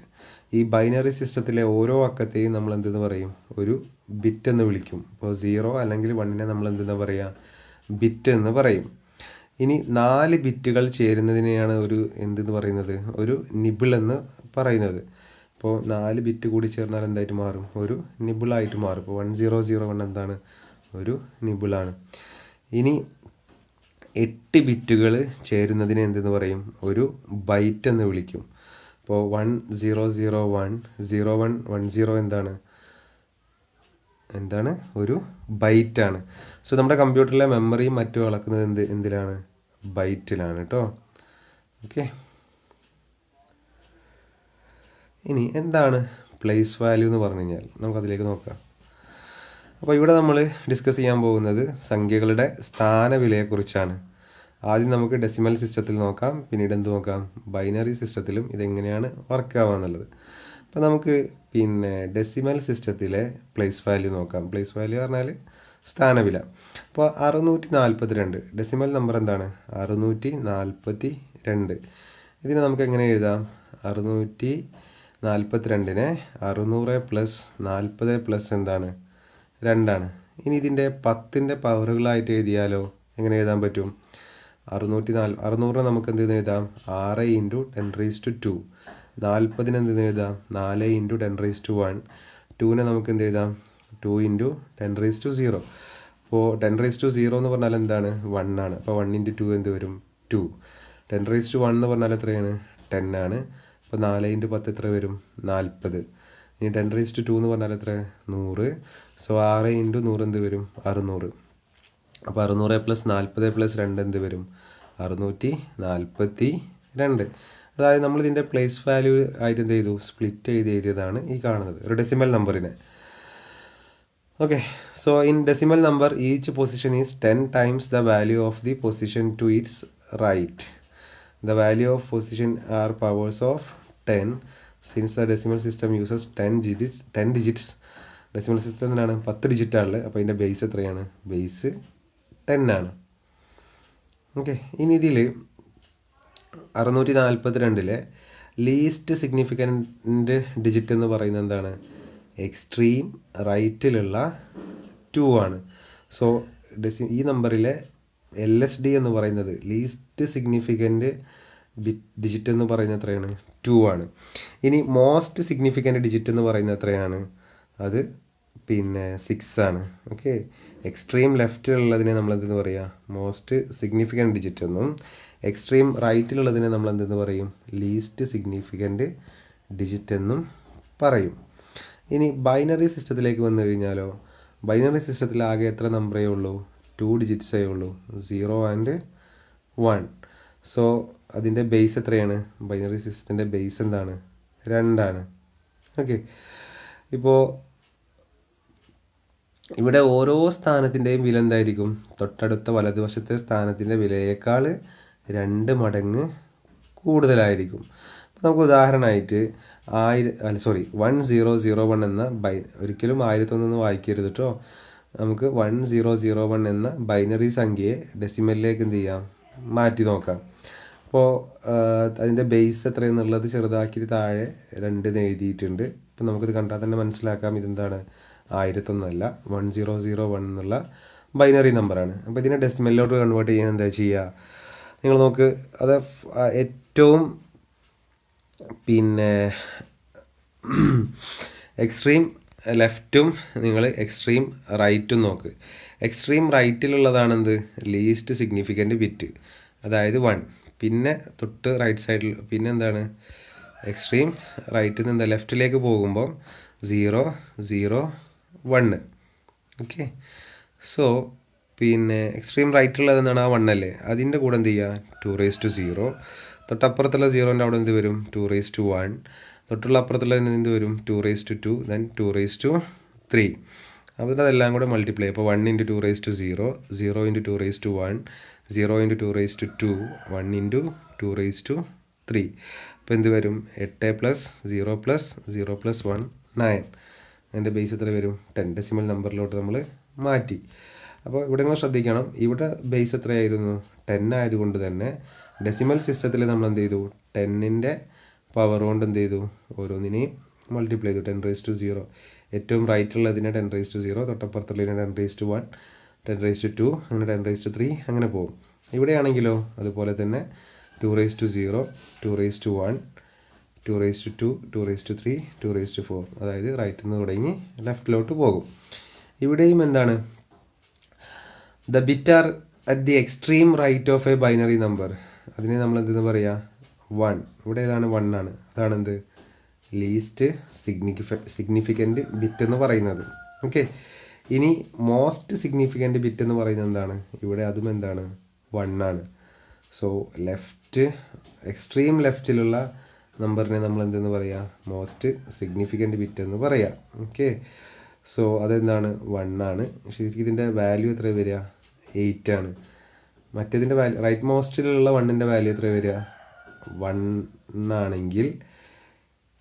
ഈ ബൈനറി സിസ്റ്റത്തിലെ ഓരോ അക്കത്തെയും നമ്മൾ എന്തെന്ന് പറയും, ഒരു ബിറ്റ് എന്ന് വിളിക്കും. ഇപ്പോൾ 0 അല്ലെങ്കിൽ 1നെ നമ്മൾ എന്തെന്ന് പറയുക, ബിറ്റ് എന്ന് പറയും. ഇനി 4 ബിറ്റുകൾ ചേരുന്നതിനെയാണ് ഒരു എന്തെന്ന് പറയുന്നത്, ഒരു നിബിൾ എന്ന് പറയുന്നത്. ഇപ്പോൾ 4 ബിറ്റ് കൂടി ചേർന്നാൽ എന്തായിട്ട് മാറും, ഒരു നിബിളായിട്ട് മാറും. ഇപ്പോൾ 1001 എന്താണ്, ഒരു നിബിളാണ്. ഇനി 8 ബിറ്റുകൾ ചേരുന്നതിനെ എന്തെന്ന് പറയും, ഒരു ബൈറ്റ് എന്ന് വിളിക്കും. ഇപ്പോൾ 1001, 0110 എന്താണ് ഒരു ബൈറ്റാണ്. സോ നമ്മുടെ കമ്പ്യൂട്ടറിലെ മെമ്മറിയും മറ്റും അളക്കുന്നത് എന്തിലാണ്, ബൈറ്റിലാണ് കേട്ടോ. ഓക്കെ. ഇനി എന്താണ് പ്ലേസ് വാല്യൂ എന്ന് പറഞ്ഞു കഴിഞ്ഞാൽ നമുക്കതിലേക്ക് നോക്കാം. അപ്പോൾ ഇവിടെ നമ്മൾ ഡിസ്കസ് ചെയ്യാൻ പോകുന്നത് സംഖ്യകളുടെ സ്ഥാനവിലയെക്കുറിച്ചാണ്. ആദ്യം നമുക്ക് ഡെസിമൽ സിസ്റ്റത്തിൽ നോക്കാം, പിന്നീട് എന്ത് നോക്കാം, ബൈനറി സിസ്റ്റത്തിലും ഇതെങ്ങനെയാണ് വർക്ക് ആവുക എന്നുള്ളത്. അപ്പോൾ നമുക്ക് ഡെസിമൽ സിസ്റ്റത്തിലെ പ്ലേസ് വാല്യൂ നോക്കാം. പ്ലേസ് വാല്യൂ പറഞ്ഞാൽ സ്ഥാനവില. അപ്പോൾ 642 ഡെസിമൽ നമ്പർ എന്താണ്? 642. ഇതിനെ നമുക്ക് എങ്ങനെ എഴുതാം? 642നെ 600 പ്ലസ് 40 പ്ലസ് എന്താണ്? 2ആണ്. ഇനി ഇതിൻ്റെ 10ൻ്റെ പവറുകളായിട്ട് എഴുതിയാലോ എങ്ങനെ എഴുതാൻ പറ്റും? 600നെ നമുക്ക് എന്ത് എഴുതാം? 6 ഇൻറ്റു 10⁻². 40ന് എന്ത് എഴുതാം? 4 ഇൻറ്റു 10⁻². 2നെ നമുക്ക് എന്ത് എഴുതാം? 2 ഇൻറ്റു 10⁻². അപ്പോൾ 10⁻² എന്ന് പറഞ്ഞാൽ എന്താണ്? 1 ആണ്. അപ്പോൾ 1 ഇൻറ്റു 2 എന്ത് വരും? 2. 10⁻1 എന്ന് പറഞ്ഞാൽ എത്രയാണ്? 10 ആണ്. അപ്പോൾ 4 ഇൻറ്റു 10 എത്ര വരും? 40. ഇനി 10⁻² എന്ന് പറഞ്ഞാൽ എത്ര? 100. സോ 6 ഇൻറ്റു 100 എന്ത് വരും? 600. അപ്പോൾ 600 പ്ലസ് 40 പ്ലസ് 2 എന്ത് വരും? 642. അതായത് നമ്മളിതിൻ്റെ പ്ലേസ് വാല്യൂ ആയിട്ട് എന്ത് ചെയ്തു? സ്പ്ലിറ്റ് എഴുതിയതാണ് ഈ കാണുന്നത് ഒരു ഡെസിമൽ നമ്പറിനെ. Okay. So in decimal number each position is 10 times the value of the position to its right. The value of position are powers of 10. Since the decimal system uses 10 digits. Decimal system എന്താണ്? 10 ഡിജിറ്റാണുള്ളത്. അപ്പോൾ ഇതിൻ്റെ base എത്രയാണ്? Base 10 ആണ്. Okay. ഇനി ഇതിൽ 642 least significant digit എന്ന് പറയുന്നത് എന്താണ്? എക്സ്ട്രീം റൈറ്റിലുള്ള 2 ആണ്. സോ ഈ നമ്പറിലെ LSD എന്ന് പറയുന്നത് ലീസ്റ്റ് സിഗ്നിഫിക്കൻറ്റ് ഡിജിറ്റ് എന്ന് പറയുന്നത് എത്രയാണ്? 2 ആണ്. ഇനി മോസ്റ്റ് സിഗ്നിഫിക്കൻറ്റ് ഡിജിറ്റ് എന്ന് പറയുന്നത് എത്രയാണ്? അത് 6 ആണ്. ഓക്കെ. എക്സ്ട്രീം ലെഫ്റ്റിലുള്ളതിനെ നമ്മൾ എന്തെന്ന് പറയുക? മോസ്റ്റ് സിഗ്നിഫിക്കൻറ്റ് ഡിജിറ്റ് എന്നും എക്സ്ട്രീം റൈറ്റിലുള്ളതിനെ നമ്മൾ എന്തെന്ന് പറയും? ലീസ്റ്റ് സിഗ്നിഫിക്കൻറ്റ് ഡിജിറ്റ് എന്നും പറയും. ഇനി ബൈനറി സിസ്റ്റത്തിലേക്ക് വന്നു കഴിഞ്ഞാലോ, ബൈനറി സിസ്റ്റത്തിൽ ആകെ എത്ര നമ്പറേ ഉള്ളൂ? 2 ഡിജിറ്റ്സേ ഉള്ളൂ, 0 ആൻഡ് 1. സോ അതിൻ്റെ ബേസ് എത്രയാണ്? ബൈനറി സിസ്റ്റത്തിൻ്റെ ബേസ് എന്താണ്? 2 ആണ്. ഓക്കെ. ഇപ്പോൾ ഇവിടെ ഓരോ സ്ഥാനത്തിൻ്റെയും വില എന്തായിരിക്കും? തൊട്ടടുത്ത വലതുവശത്തെ സ്ഥാനത്തിൻ്റെ വിലയേക്കാൾ 2 മടങ്ങ് കൂടുതലായിരിക്കും. അപ്പോൾ നമുക്ക് ഉദാഹരണമായിട്ട് 1001 എന്ന ഒരിക്കലും 1001 വായിക്കരുത് കേട്ടോ. നമുക്ക് 1001 എന്ന ബൈനറി സംഖ്യയെ ഡെസിമലിലേക്ക് എന്ത് ചെയ്യാം? മാറ്റി നോക്കാം. അപ്പോൾ അതിൻ്റെ ബേസ് എത്രയെന്നുള്ളത് ചെറുതാക്കി താഴെ 2 എഴുതിയിട്ടുണ്ട്. അപ്പോൾ നമുക്കിത് കണ്ടാൽ തന്നെ മനസ്സിലാക്കാം ഇതെന്താണ്? 1001 അല്ല, 1001 എന്നുള്ള ബൈനറി നമ്പറാണ്. അപ്പോൾ ഇതിനെ ഡെസിമലിലോട്ട് കൺവേർട്ട് ചെയ്യാൻ എന്താ ചെയ്യുക? നിങ്ങൾ നോക്ക്, അത് ഏറ്റവും എക്സ്ട്രീം ലെഫ്റ്റും നിങ്ങൾ എക്സ്ട്രീം റൈറ്റും നോക്ക്. എക്സ്ട്രീം റൈറ്റിലുള്ളതാണെന്ത്? ലീസ്റ്റ് സിഗ്നിഫിക്കൻറ്റ് ബിറ്റ്, അതായത് 1. പിന്നെ തൊട്ട് റൈറ്റ് സൈഡിൽ പിന്നെ എന്താണ്? എക്സ്ട്രീം റൈറ്റിൽ നിന്ന് ലെഫ്റ്റിലേക്ക് പോകുമ്പോൾ 0 0 1. ഓക്കെ. സോ എക്സ്ട്രീം റൈറ്റുള്ളത് എന്താണ്? ആ 1 അല്ലേ? അതിൻ്റെ കൂടെ എന്ത് ചെയ്യുക? 2⁻0. തൊട്ടപ്പുറത്തുള്ള 0ൻ്റെ അവിടെ എന്ത് വരും? 2⁻1. തൊട്ടുള്ള അപ്പുറത്തുള്ള എന്ത് വരും? 2⁻2, then 2⁻3. അപ്പോൾ അതെല്ലാം കൂടെ മൾട്ടിപ്ലൈ. അപ്പോൾ 1 ഇൻറ്റു 2⁻0, 0 ഇൻറ്റു 2⁻1, 0 ഇൻറ്റു 2⁻2, 1 ഇൻറ്റു 2⁻3. അപ്പോൾ എന്ത് വരും? 8 പ്ലസ് 0 പ്ലസ് 0 പ്ലസ് 1 9. അതിൻ്റെ ബേസ് എത്ര വരും? 10. ഡെസിമൽ നമ്പറിലോട്ട് നമ്മൾ മാറ്റി. അപ്പോൾ ഇവിടെ നിങ്ങൾ ശ്രദ്ധിക്കണം, ഇവിടെ ബേസ് എത്രയായിരുന്നു? 10 ആയതുകൊണ്ട് തന്നെ ഡെസിമൽ സിസ്റ്റത്തിൽ നമ്മൾ എന്ത് ചെയ്തു? 10ൻ്റെ പവർ കൊണ്ട് എന്ത് ചെയ്തു? ഓരോന്നിനെയും മൾട്ടിപ്ലൈ ചെയ്തു. 10⁻0. ഏറ്റവും റൈറ്റുള്ളതിനെ 10⁻0, തൊട്ടപ്പുറത്തുള്ളതിനെ 10⁻1, 10⁻2, അങ്ങനെ 10⁻3 അങ്ങനെ പോകും. ഇവിടെയാണെങ്കിലോ അതുപോലെ തന്നെ 2⁻0, 2⁻1, 2⁻2, 2⁻3, 2⁻4. അതായത് റൈറ്റിൽ നിന്ന് തുടങ്ങി ലെഫ്റ്റിലോട്ട് പോകും. ഇവിടെയും എന്താണ്? The bit are at the extreme right of a binary number. അതിനെ നമ്മൾ എന്തെന്ന് പറയുക? 1. ഇവിടെ ഏതാണ്? 1 ആണ്. അതാണെന്ത്? ലീസ്റ്റ് സിഗ്നിഫിക്കൻറ്റ് ബിറ്റ് എന്ന് പറയുന്നത്. ഓക്കെ. ഇനി മോസ്റ്റ് സിഗ്നിഫിക്കൻറ്റ് ബിറ്റ് എന്ന് പറയുന്നത് എന്താണ്? ഇവിടെ അതും എന്താണ്? 1 ആണ്. സോ ലെഫ്റ്റ് എക്സ്ട്രീം ലെഫ്റ്റിലുള്ള നമ്പറിനെ നമ്മൾ എന്തെന്ന് പറയുക, മോസ്റ്റ് സിഗ്നിഫിക്കൻറ്റ് ബിറ്റ് എന്ന് പറയാം. ഓക്കെ, സോ അതെന്താണ് 1 ആണ്. ശരിക്കും ഇതിൻ്റെ വാല്യൂ എത്ര വരിക, 8 ആണ്. മറ്റേതിൻ്റെ വാല്യൂ റൈറ്റ് മോസ്റ്റിലുള്ള 1ൻ്റെ വാല്യൂ എത്ര വരിക, 1 ആണെങ്കിൽ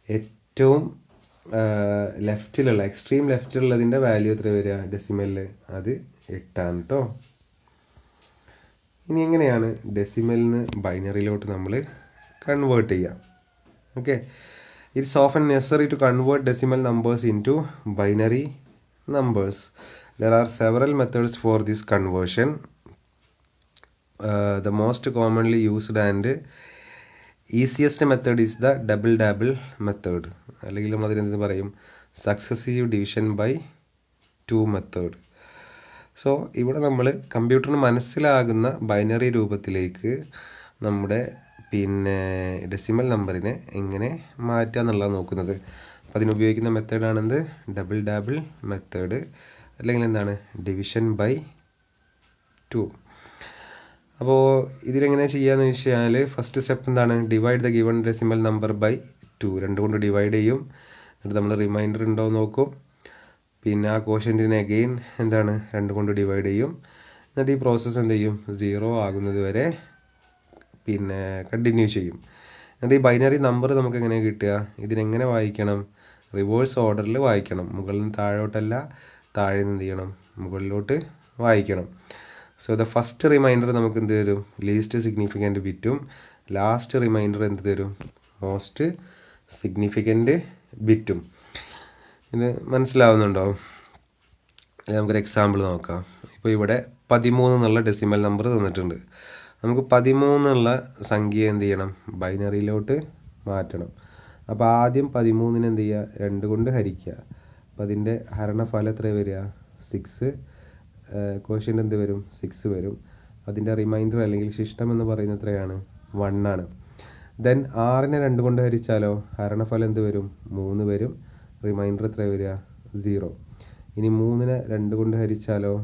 ഏറ്റവും ലെഫ്റ്റിലുള്ള എക്സ്ട്രീം ലെഫ്റ്റിലുള്ളതിൻ്റെ വാല്യൂ എത്ര വരിക ഡെസിമലിൽ, അത് 8 ആണ് കേട്ടോ. ഇനി എങ്ങനെയാണ് ഡെസിമലിൽ നിന്ന് ബൈനറിയിലോട്ട് നമ്മൾ കൺവേർട്ട് ചെയ്യാം? Okay, it's often necessary to convert decimal numbers into binary numbers. There are several methods for this conversion. The most commonly used and easiest method is the double double method, അല്ലെങ്കിൽ നമ്മൾ അതിനെന്ത് പറയും, successive division by 2 method. So ഇവിടെ നമ്മൾ കമ്പ്യൂട്ടറിന് മനസ്സിലാകുന്ന binary രൂപത്തിലേക്ക് നമ്മുടെ decimal നമ്പറിനെ എങ്ങനെ മാറ്റുക എന്നുള്ളത് നോക്കുന്നത്. അപ്പോൾ അതിനുപയോഗിക്കുന്ന മെത്തേഡാണെന്ത്, ഡബിൾ ഡബിൾ മെത്തേഡ്, അല്ലെങ്കിൽ എന്താണ്, ഡിവിഷൻ ബൈ 2. അപ്പോൾ ഇതിലെങ്ങനെ ചെയ്യാന്ന് വെച്ച് കഴിഞ്ഞാൽ ഫസ്റ്റ് സ്റ്റെപ്പ് എന്താണ്, divide the given decimal number by 2. 2 കൊണ്ട് ഡിവൈഡ് ചെയ്യും. എന്നിട്ട് നമ്മൾ റിമൈൻഡർ ഉണ്ടോ നോക്കും. പിന്നെ ആ കോഷ്യൻറ്റിനെ അഗെയിൻ എന്താണ് 2 കൊണ്ട് ഡിവൈഡ് ചെയ്യും. എന്നിട്ട് ഈ പ്രോസസ്സ് എന്ത് ചെയ്യും, 0 ആകുന്നത് വരെ കണ്ടിന്യൂ ചെയ്യും. എന്നിട്ട് ഈ ബൈനറി നമ്പർ നമുക്ക് എങ്ങനെ കിട്ടുക, ഇതിനെങ്ങനെ വായിക്കണം, റിവേഴ്സ് ഓർഡറിൽ വായിക്കണം. മുകളിൽ നിന്ന് താഴോട്ടല്ല, താഴെ നിന്ന് എന്ത് ചെയ്യണം, മുകളിലോട്ട് വായിക്കണം. സോ ദ ഫസ്റ്റ് റിമൈൻഡർ നമുക്ക് എന്ത് തരും, ലീസ്റ്റ് സിഗ്നിഫിക്കൻറ്റ് ബിറ്റും. ലാസ്റ്റ് റിമൈൻഡർ എന്ത് തരും, മോസ്റ്റ് സിഗ്നിഫിക്കൻറ്റ് ബിറ്റും. ഇത് മനസ്സിലാവുന്നുണ്ടോ? നമുക്കൊരു എക്സാമ്പിൾ നോക്കാം. ഇപ്പോൾ ഇവിടെ 13 എന്നുള്ള ഡെസിമൽ നമ്പർ തന്നിട്ടുണ്ട്. നമുക്ക് 13 എന്നുള്ള സംഖ്യ എന്ത് ചെയ്യണം, ബൈനറിയിലോട്ട് മാറ്റണം. അപ്പോൾ ആദ്യം 13 എന്ത് ചെയ്യുക, 2 കൊണ്ട് ഹരിക്കുക. അപ്പോൾ അതിൻ്റെ ഹരണഫലം എത്ര വരിക, 6. കോഷ്യൻ്റ് എന്ത് വരും, 6 വരും. അതിൻ്റെ റിമൈൻഡർ അല്ലെങ്കിൽ ശിഷ്ടം എന്ന് പറയുന്നത് എത്രയാണ്, 1 ആണ്. ദെൻ 6നെ 2 കൊണ്ട് ഹരിച്ചാലോ ഹരണഫലം എന്ത് വരും, 3 വരും. റിമൈൻഡർ എത്ര വരിക, 0. ഇനി 3നെ 2 കൊണ്ട് ഹരിച്ചാലോ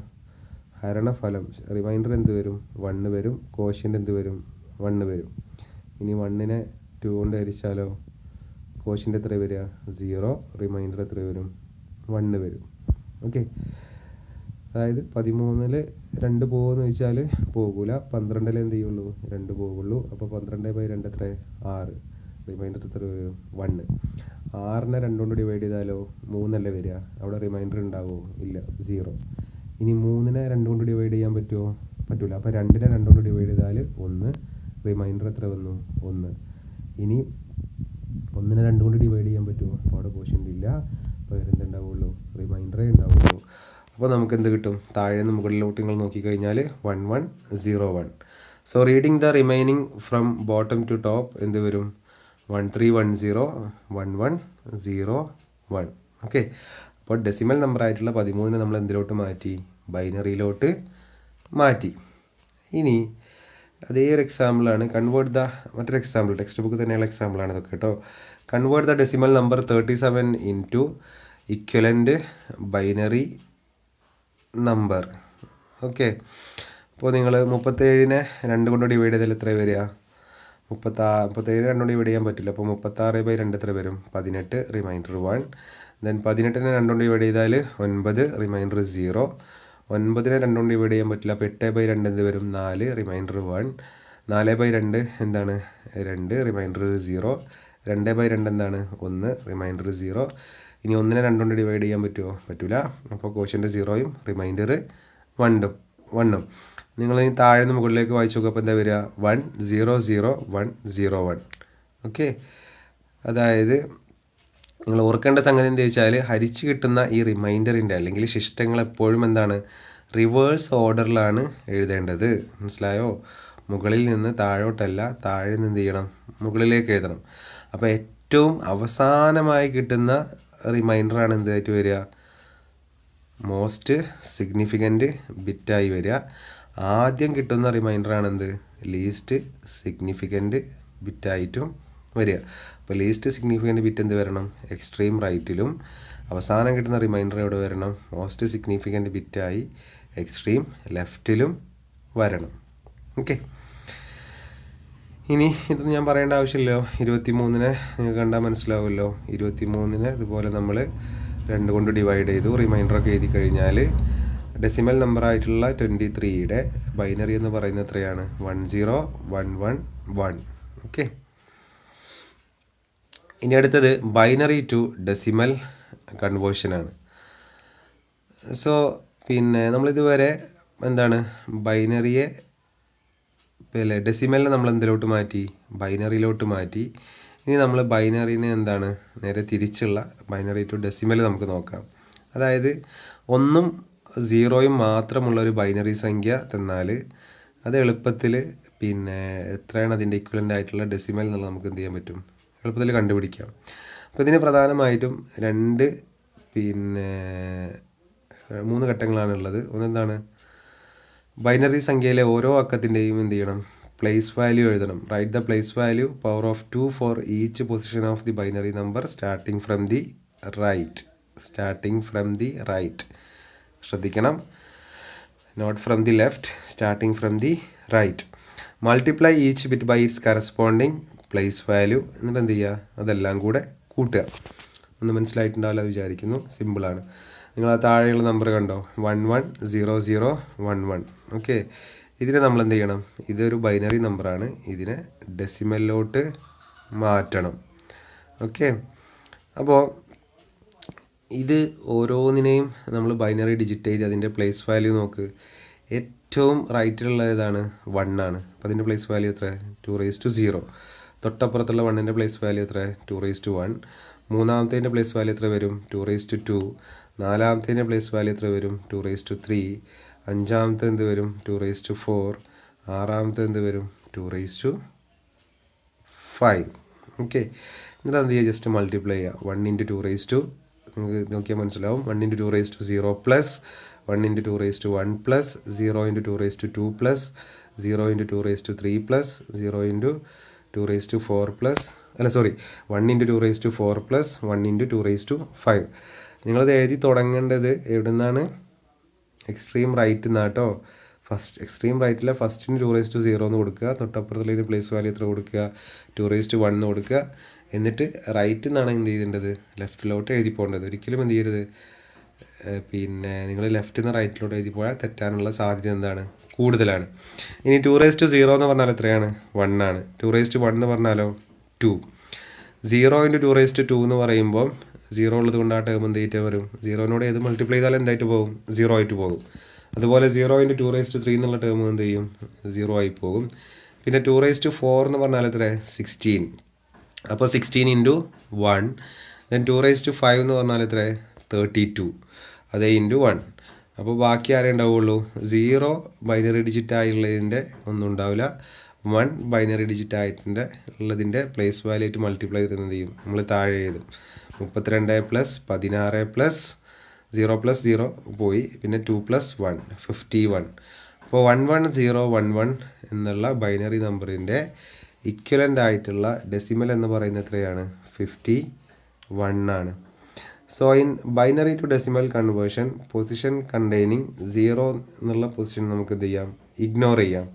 ഹരണഫലം റിമൈൻഡർ എന്ത് വരും, 1 വരും. കോഷ്യൻ്റ് എന്ത് വരും, 1 വരും. ഇനി 1നെ 2 കൊണ്ട് ഹരിച്ചാലോ കോഷ്യൻ്റ് എത്ര വരിക, 0. റിമൈൻഡർ എത്ര വരും, 1 വരും. ഓക്കെ, അതായത് 13ൽ 2 പോകുമെന്ന് വെച്ചാൽ പോകില്ല. 12ൽ എന്ത് ചെയ്യുള്ളൂ, 2 പോകുള്ളൂ. അപ്പോൾ 12/2 എത്ര, 6. റിമൈൻഡർ എത്ര വരും, 1. 6നെ 2 കൊണ്ട് ഡിവൈഡ് ചെയ്താലോ 3 അല്ലേ വരിക, അവിടെ റിമൈൻഡർ ഉണ്ടാവുമോ, ഇല്ല, 0. ഇനി 3നെ 2 കൊണ്ട് ഡിവൈഡ് ചെയ്യാൻ പറ്റുമോ, പറ്റില്ല. അപ്പോൾ 2നെ 2 കൊണ്ട് ഡിവൈഡ് ചെയ്താൽ 1. റിമൈൻഡർ എത്ര വന്നു, 1. ഇനി 1നെ 2 കൊണ്ട് ഡിവൈഡ് ചെയ്യാൻ പറ്റുമോ, അപ്പോൾ അവിടെ കോഷ്യൻ്റ് ഇല്ല. അപ്പോൾ എന്തുണ്ടാവുള്ളൂ, റിമൈൻഡറേ ഉണ്ടാവുള്ളൂ. അപ്പോൾ നമുക്ക് എന്ത് കിട്ടും, താഴെ നിന്ന് മുകളിലോട്ട് നിങ്ങൾ നോക്കിക്കഴിഞ്ഞാൽ 1 1 0 1. So reading the remaining from bottom to top എന്ത് വരും, 1 3 1 0 1 1 0 1. ഓക്കെ, അപ്പോൾ ഡെസിമൽ നമ്പർ ആയിട്ടുള്ള 13നെ നമ്മൾ എന്തിലോട്ട് മാറ്റി, ബൈനറിയിലോട്ട് മാറ്റി. ഇനി അതേ ഒരു എക്സാമ്പിളാണ് കൺവേർട്ട് ദ, മറ്റൊരു എക്സാമ്പിൾ ടെക്സ്റ്റ് ബുക്ക് തന്നെയുള്ള എക്സാമ്പിളാണ് ഇതൊക്കെ കേട്ടോ. Convert the decimal number 37 into equivalent binary number. Okay, അപ്പോൾ നിങ്ങൾ 37നെ 2 കൊണ്ട് ഡിവൈഡ് ചെയ്താൽ എത്ര വരിക, 37 2 കൊണ്ട് ഡിവൈഡ് ചെയ്യാൻ പറ്റില്ല. അപ്പോൾ 36/2 എത്ര വരും, 18. റിമൈൻഡർ 1. ദെൻ 18നെ 2 കൊണ്ട് ഡിവൈഡ് ചെയ്താൽ 9. റിമൈൻഡർ 0. 9നെ 2 കൊണ്ട് ഡിവൈഡ് ചെയ്യാൻ പറ്റില്ല. അപ്പോൾ 8/2 എന്ത് വരും, 4. റിമൈൻഡർ 1. 4/2 എന്താണ്, 2. റിമൈൻഡർ 0. 2/2 എന്താണ്, 1. റിമൈൻഡർ 0. ഇനി 1നെ 2 കൊണ്ട് ഡിവൈഡ് ചെയ്യാൻ പറ്റുമോ, പറ്റില്ല. അപ്പോൾ കോഷ്യൻ്റ് 0യും റിമൈൻഡർ 1. നിങ്ങൾ ഈ താഴെ നിന്ന് മുകളിലേക്ക് വായിച്ചു നോക്കുക. അപ്പോൾ എന്താ വരിക, 1 0 0 1 0 1. ഓക്കെ, അതായത് നിങ്ങൾ ഓർക്കേണ്ട സംഗതി എന്താ വെച്ചാൽ ഹരിച്ച് കിട്ടുന്ന ഈ റിമൈൻഡറിൻ്റെ അല്ലെങ്കിൽ ശിഷ്ടങ്ങൾ എപ്പോഴും എന്താണ്, റിവേഴ്സ് ഓർഡറിലാണ് എഴുതേണ്ടത്. മനസ്സിലായോ? മുകളിൽ നിന്ന് താഴോട്ടല്ല, താഴെ നിന്ന് എന്ത് ചെയ്യണം, മുകളിലേക്ക് എഴുതണം. അപ്പോൾ ഏറ്റവും അവസാനമായി കിട്ടുന്ന റിമൈൻഡറാണ് എന്തായിട്ട് വരിക, മോസ്റ്റ് സിഗ്നിഫിക്കൻറ്റ് ബിറ്റായി വരിക. ആദ്യം കിട്ടുന്ന റിമൈൻഡറാണ് എന്ത്, ലീസ്റ്റ് സിഗ്നിഫിക്കൻറ്റ് ബിറ്റായിട്ടും വരിക. അപ്പോൾ ലീസ്റ്റ് സിഗ്നിഫിക്കൻറ്റ് ബിറ്റ് എന്ത് വരണം, എക്സ്ട്രീം റൈറ്റിലും. അവസാനം കിട്ടുന്ന റിമൈൻഡർ എവിടെ വരണം, മോസ്റ്റ് സിഗ്നിഫിക്കൻറ്റ് ബിറ്റായി എക്സ്ട്രീം ലെഫ്റ്റിലും വരണം. ഓക്കെ, ഇനി ഇത് ഞാൻ പറയേണ്ട ആവശ്യമില്ലല്ലോ, 23-നെ നിങ്ങൾക്ക് കണ്ടാൽ മനസ്സിലാവുമല്ലോ. 23-നെ ഇതുപോലെ നമ്മൾ 2 കൊണ്ട് ഡിവൈഡ് ചെയ്തു, റിമൈൻഡറൊക്കെ എഴുതി കഴിഞ്ഞാൽ ഡെസിമൽ നമ്പറായിട്ടുള്ള 23-യുടെ ബൈനറി എന്ന് പറയുന്നത് എത്രയാണ്? 10111. ഓക്കെ. ഇനി അടുത്തത് ബൈനറി ടു ഡെസിമൽ കൺവേർഷനാണ്. സോ പിന്നെ നമ്മളിതുവരെ എന്താണ് ബൈനറിയെ ഡെസിമലിനെ നമ്മൾ എന്തിലോട്ട് മാറ്റി? ബൈനറിയിലോട്ട് മാറ്റി. ഇനി നമ്മൾ ബൈനറിനെ എന്താണ് നേരെ തിരിച്ചുള്ള ബൈനറി ടു ഡെസിമൽ നമുക്ക് നോക്കാം. അതായത് 1ഉം 0യും മാത്രമുള്ളൊരു ബൈനറി സംഖ്യ തന്നാൽ അത് എളുപ്പത്തിൽ പിന്നെ എത്രയാണ് അതിൻ്റെ ഇക്വലൻ്റ് ആയിട്ടുള്ള ഡെസിമൽ എന്നുള്ളത് നമുക്ക് എന്ത് ചെയ്യാൻ പറ്റും? എളുപ്പത്തിൽ കണ്ടുപിടിക്കാം. അപ്പോൾ ഇതിന് പ്രധാനമായിട്ടും 3 ഘട്ടങ്ങളാണുള്ളത്. ഒന്നെന്താണ്? ബൈനറി സംഖ്യയിലെ ഓരോ അക്കത്തിൻ്റെയും എന്ത് ചെയ്യണം? പ്ലേസ് വാല്യൂ എഴുതണം. Right the place value power of 2 for each position of the binary number starting from the right. ശ്രദ്ധിക്കണം, not from the left, starting from the right. Multiply each bit by its corresponding place value. എന്നിട്ട് എന്ത് ചെയ്യുക? അതെല്ലാം കൂടെ കൂട്ടുക. ഒന്ന് മനസ്സിലായിട്ടുണ്ടാവില്ല എന്ന് വിചാരിക്കുന്നു. സിമ്പിളാണ്. നിങ്ങൾ ആ താഴെയുള്ള നമ്പർ കണ്ടോ? 110011. ഓക്കെ. ഇതിനെ നമ്മൾ എന്ത് ചെയ്യണം? ഇതൊരു ബൈനറി നമ്പറാണ്, ഇതിനെ ഡെസിമലിലോട്ട് മാറ്റണം. ഓക്കെ. അപ്പോൾ ഇത് ഓരോന്നിനെയും നമ്മൾ ബൈനറി ഡിജിറ്റ് ചെയ്ത് അതിൻ്റെ പ്ലേസ് വാല്യൂ നോക്ക്. ഏറ്റവും റൈറ്റിലുള്ള ഏതാണ്? 1 ആണ്. അപ്പോൾ അതിൻ്റെ പ്ലേസ് വാല്യൂ എത്ര? 2^0. തൊട്ടപ്പുറത്തുള്ള 1ൻ്റെ പ്ലേസ് വാല്യൂ എത്ര? 2^1. മൂന്നാമത്തേൻ്റെ പ്ലേസ് വാല്യൂ എത്ര വരും? 2^2. നാലാമത്തേൻ്റെ പ്ലേസ് വാല്യൂ എത്ര വരും? 2^3. അഞ്ചാമത്തെ എന്ത് വരും? 2^4. ആറാമത്തെ എന്ത് വരും? 2^5. ഓക്കെ. എന്നിട്ട് എന്ത് ചെയ്യുക? ജസ്റ്റ് മൾട്ടിപ്ലൈ ചെയ്യുക. 1 × 2^2 നിങ്ങൾക്ക് നോക്കിയാൽ മനസ്സിലാവും. 1 × 2^0 plus 1 × 2^1 plus 0 × 2^2 plus 0 × 2^3 plus 0 × 2^4 plus 1 × 2^4 plus 1 × 2^5. നിങ്ങളത് എഴുതി തുടങ്ങേണ്ടത് എവിടെ നിന്നാണ്? എക്സ്ട്രീം റൈറ്റ് നിന്നാട്ടോ. എക്സ്ട്രീം റൈറ്റിലെ ഫസ്റ്റിന് 2^0 എന്ന് കൊടുക്കുക. തൊട്ടപ്പുറത്തുള്ള പ്ലേസ് വാല്യൂ എത്ര കൊടുക്കുക? 2^1 എന്ന് കൊടുക്കുക. എന്നിട്ട് റൈറ്റിൽ നിന്നാണ് എന്ത് ചെയ്യേണ്ടത്? ലെഫ്റ്റിലോട്ട് എഴുതി പോകേണ്ടത്. ഒരിക്കലും എന്ത് ചെയ്യരുത്, പിന്നെ നിങ്ങൾ ലെഫ്റ്റിൽ നിന്ന് റൈറ്റിലോട്ട് എഴുതി പോയാൽ തെറ്റാനുള്ള സാധ്യത എന്താണ്? കൂടുതലാണ്. ഇനി 2^0 എന്ന് പറഞ്ഞാൽ എത്രയാണ്? 1 ആണ്. 2^1 എന്ന് പറഞ്ഞാലോ 2. 0 × 2^2 എന്ന് പറയുമ്പോൾ 0 ഉള്ളത് കൊണ്ട് ആ ടേം എന്ത് ചെയ്തിട്ട് വരും? 0നോട് ഏത് മൾട്ടിപ്ലൈ ചെയ്താലും എന്തായിട്ട് പോകും? 0 ആയിട്ട് പോകും. അതുപോലെ 0 × 2^3 എന്നുള്ള ടേം എന്ത് ചെയ്യും? 0 ആയി പോകും. പിന്നെ 2^4 എന്ന് പറഞ്ഞാൽ എത്ര? 16. അപ്പോൾ 16 × 1. ദെൻ 2^5 എന്ന് പറഞ്ഞാൽ എത്ര? 32. അതേ × 1. അപ്പോൾ ബാക്കി ആരേ ഉണ്ടാവുള്ളൂ? 0 ബൈനറി ഡിജിറ്റ് ആയുള്ളതിൻ്റെ ഒന്നും ഉണ്ടാവില്ല. 1 ബൈനറി ഡിജിറ്റ് ആയിട്ടുണ്ട് ഉള്ളതിൻ്റെ പ്ലേസ് വാല്യൂ ആയിട്ട് മൾട്ടിപ്ലൈ ചെയ്ത് എന്ത് ചെയ്യും? നമ്മൾ താഴെ എഴുതും. 32 + 16 + 0 + 0 പോയി. പിന്നെ 2 + 1 51. അപ്പോൾ 11011 എന്നുള്ള ബൈനറി നമ്പറിൻ്റെ ഇക്വലൻ്റ് ആയിട്ടുള്ള ഡെസിമൽ എന്ന് പറയുന്നത് എത്രയാണ്? 51 ആണ്. So in binary to decimal conversion position containing 0 എന്നുള്ള പൊസിഷൻ നമുക്ക് എന്ത് ചെയ്യാം? ഇഗ്നോർ ചെയ്യാം.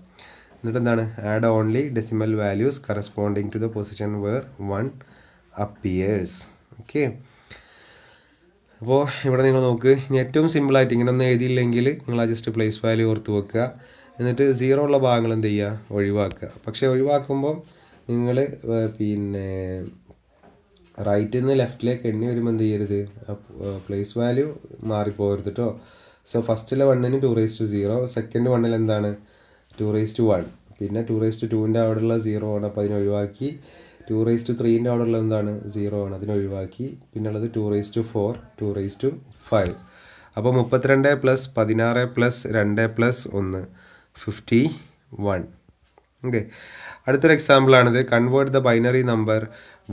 എന്നിട്ട് എന്താണ്? Add only decimal values corresponding to the position where 1 appears. Okay. അപ്പോൾ ഇവിടെ നിങ്ങൾ നോക്ക്. ഇനി ഏറ്റവും സിമ്പിളായിട്ട് ഇങ്ങനെയൊന്നും എഴുതിയില്ലെങ്കിൽ നിങ്ങൾ ആ ജസ്റ്റ് പ്ലേസ് വാല്യൂ ഓർത്ത് വെക്കുക. എന്നിട്ട് 0 ഉള്ള ഭാഗങ്ങൾ എന്ത് ചെയ്യുക? ഒഴിവാക്കുക. പക്ഷേ ഒഴിവാക്കുമ്പോൾ നിങ്ങൾ പിന്നെ റൈറ്റിൽ നിന്ന് ലെഫ്റ്റിലേക്ക് എണ്ണി വരുമ്പോൾ എന്ത് ചെയ്യരുത്? പ്ലേസ് വാല്യൂ മാറിപ്പോകരുത് കേട്ടോ. സോ ഫസ്റ്റിലെ 1ന് 2^0, സെക്കൻഡ് 1ൽ എന്താണ്? 2^1. പിന്നെ 2^2ൻ്റെ അവിടെയുള്ള 0 ആണ്, അപ്പോൾ അതിനെ ഒഴിവാക്കി. 2^3ൻ്റെ അവിടെയുള്ള എന്താണ്? 0 ആണ്, അതിനെ ഒഴിവാക്കി. പിന്നെ ഉള്ളത് 2^4, 2^5. അപ്പോൾ 32 + 16 + 2 + 1 51. ഓക്കെ. അടുത്തൊരു എക്സാമ്പിളാണിത്. Convert the binary number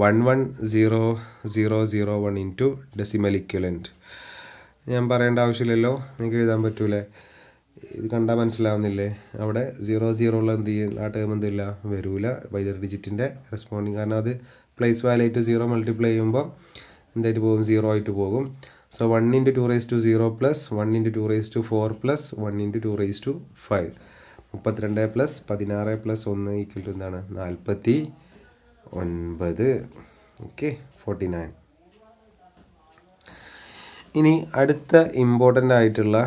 110001 into decimal equivalent. ഞാൻ പറയേണ്ട ആവശ്യമില്ലല്ലോ, നിങ്ങൾക്ക് എഴുതാൻ പറ്റൂലേ? ഇത് കണ്ടാൽ മനസ്സിലാവുന്നില്ലേ? അവിടെ 0 ഉള്ള എന്ത് ചെയ്യും? ആ ടേം എന്തില്ല? വരൂല ബൈനറി ഡിജിറ്റിൻ്റെ റെസ്പോണ്ടിങ്. കാരണം അത് പ്ലേസ് വാല്യൂ ആയിട്ട് 0 മൾട്ടിപ്ലൈ ചെയ്യുമ്പോൾ എന്തായിട്ട് പോകും? 0 ആയിട്ട് പോകും. So 1 × 2^0 + 1 × 2^4 + 1 × 2^5. 32 plus 16 plus 1 equal to എന്താണ് 49. ഓക്കെ, 49. ഇനി അടുത്ത ഇമ്പോർട്ടൻ്റ് ആയിട്ടുള്ള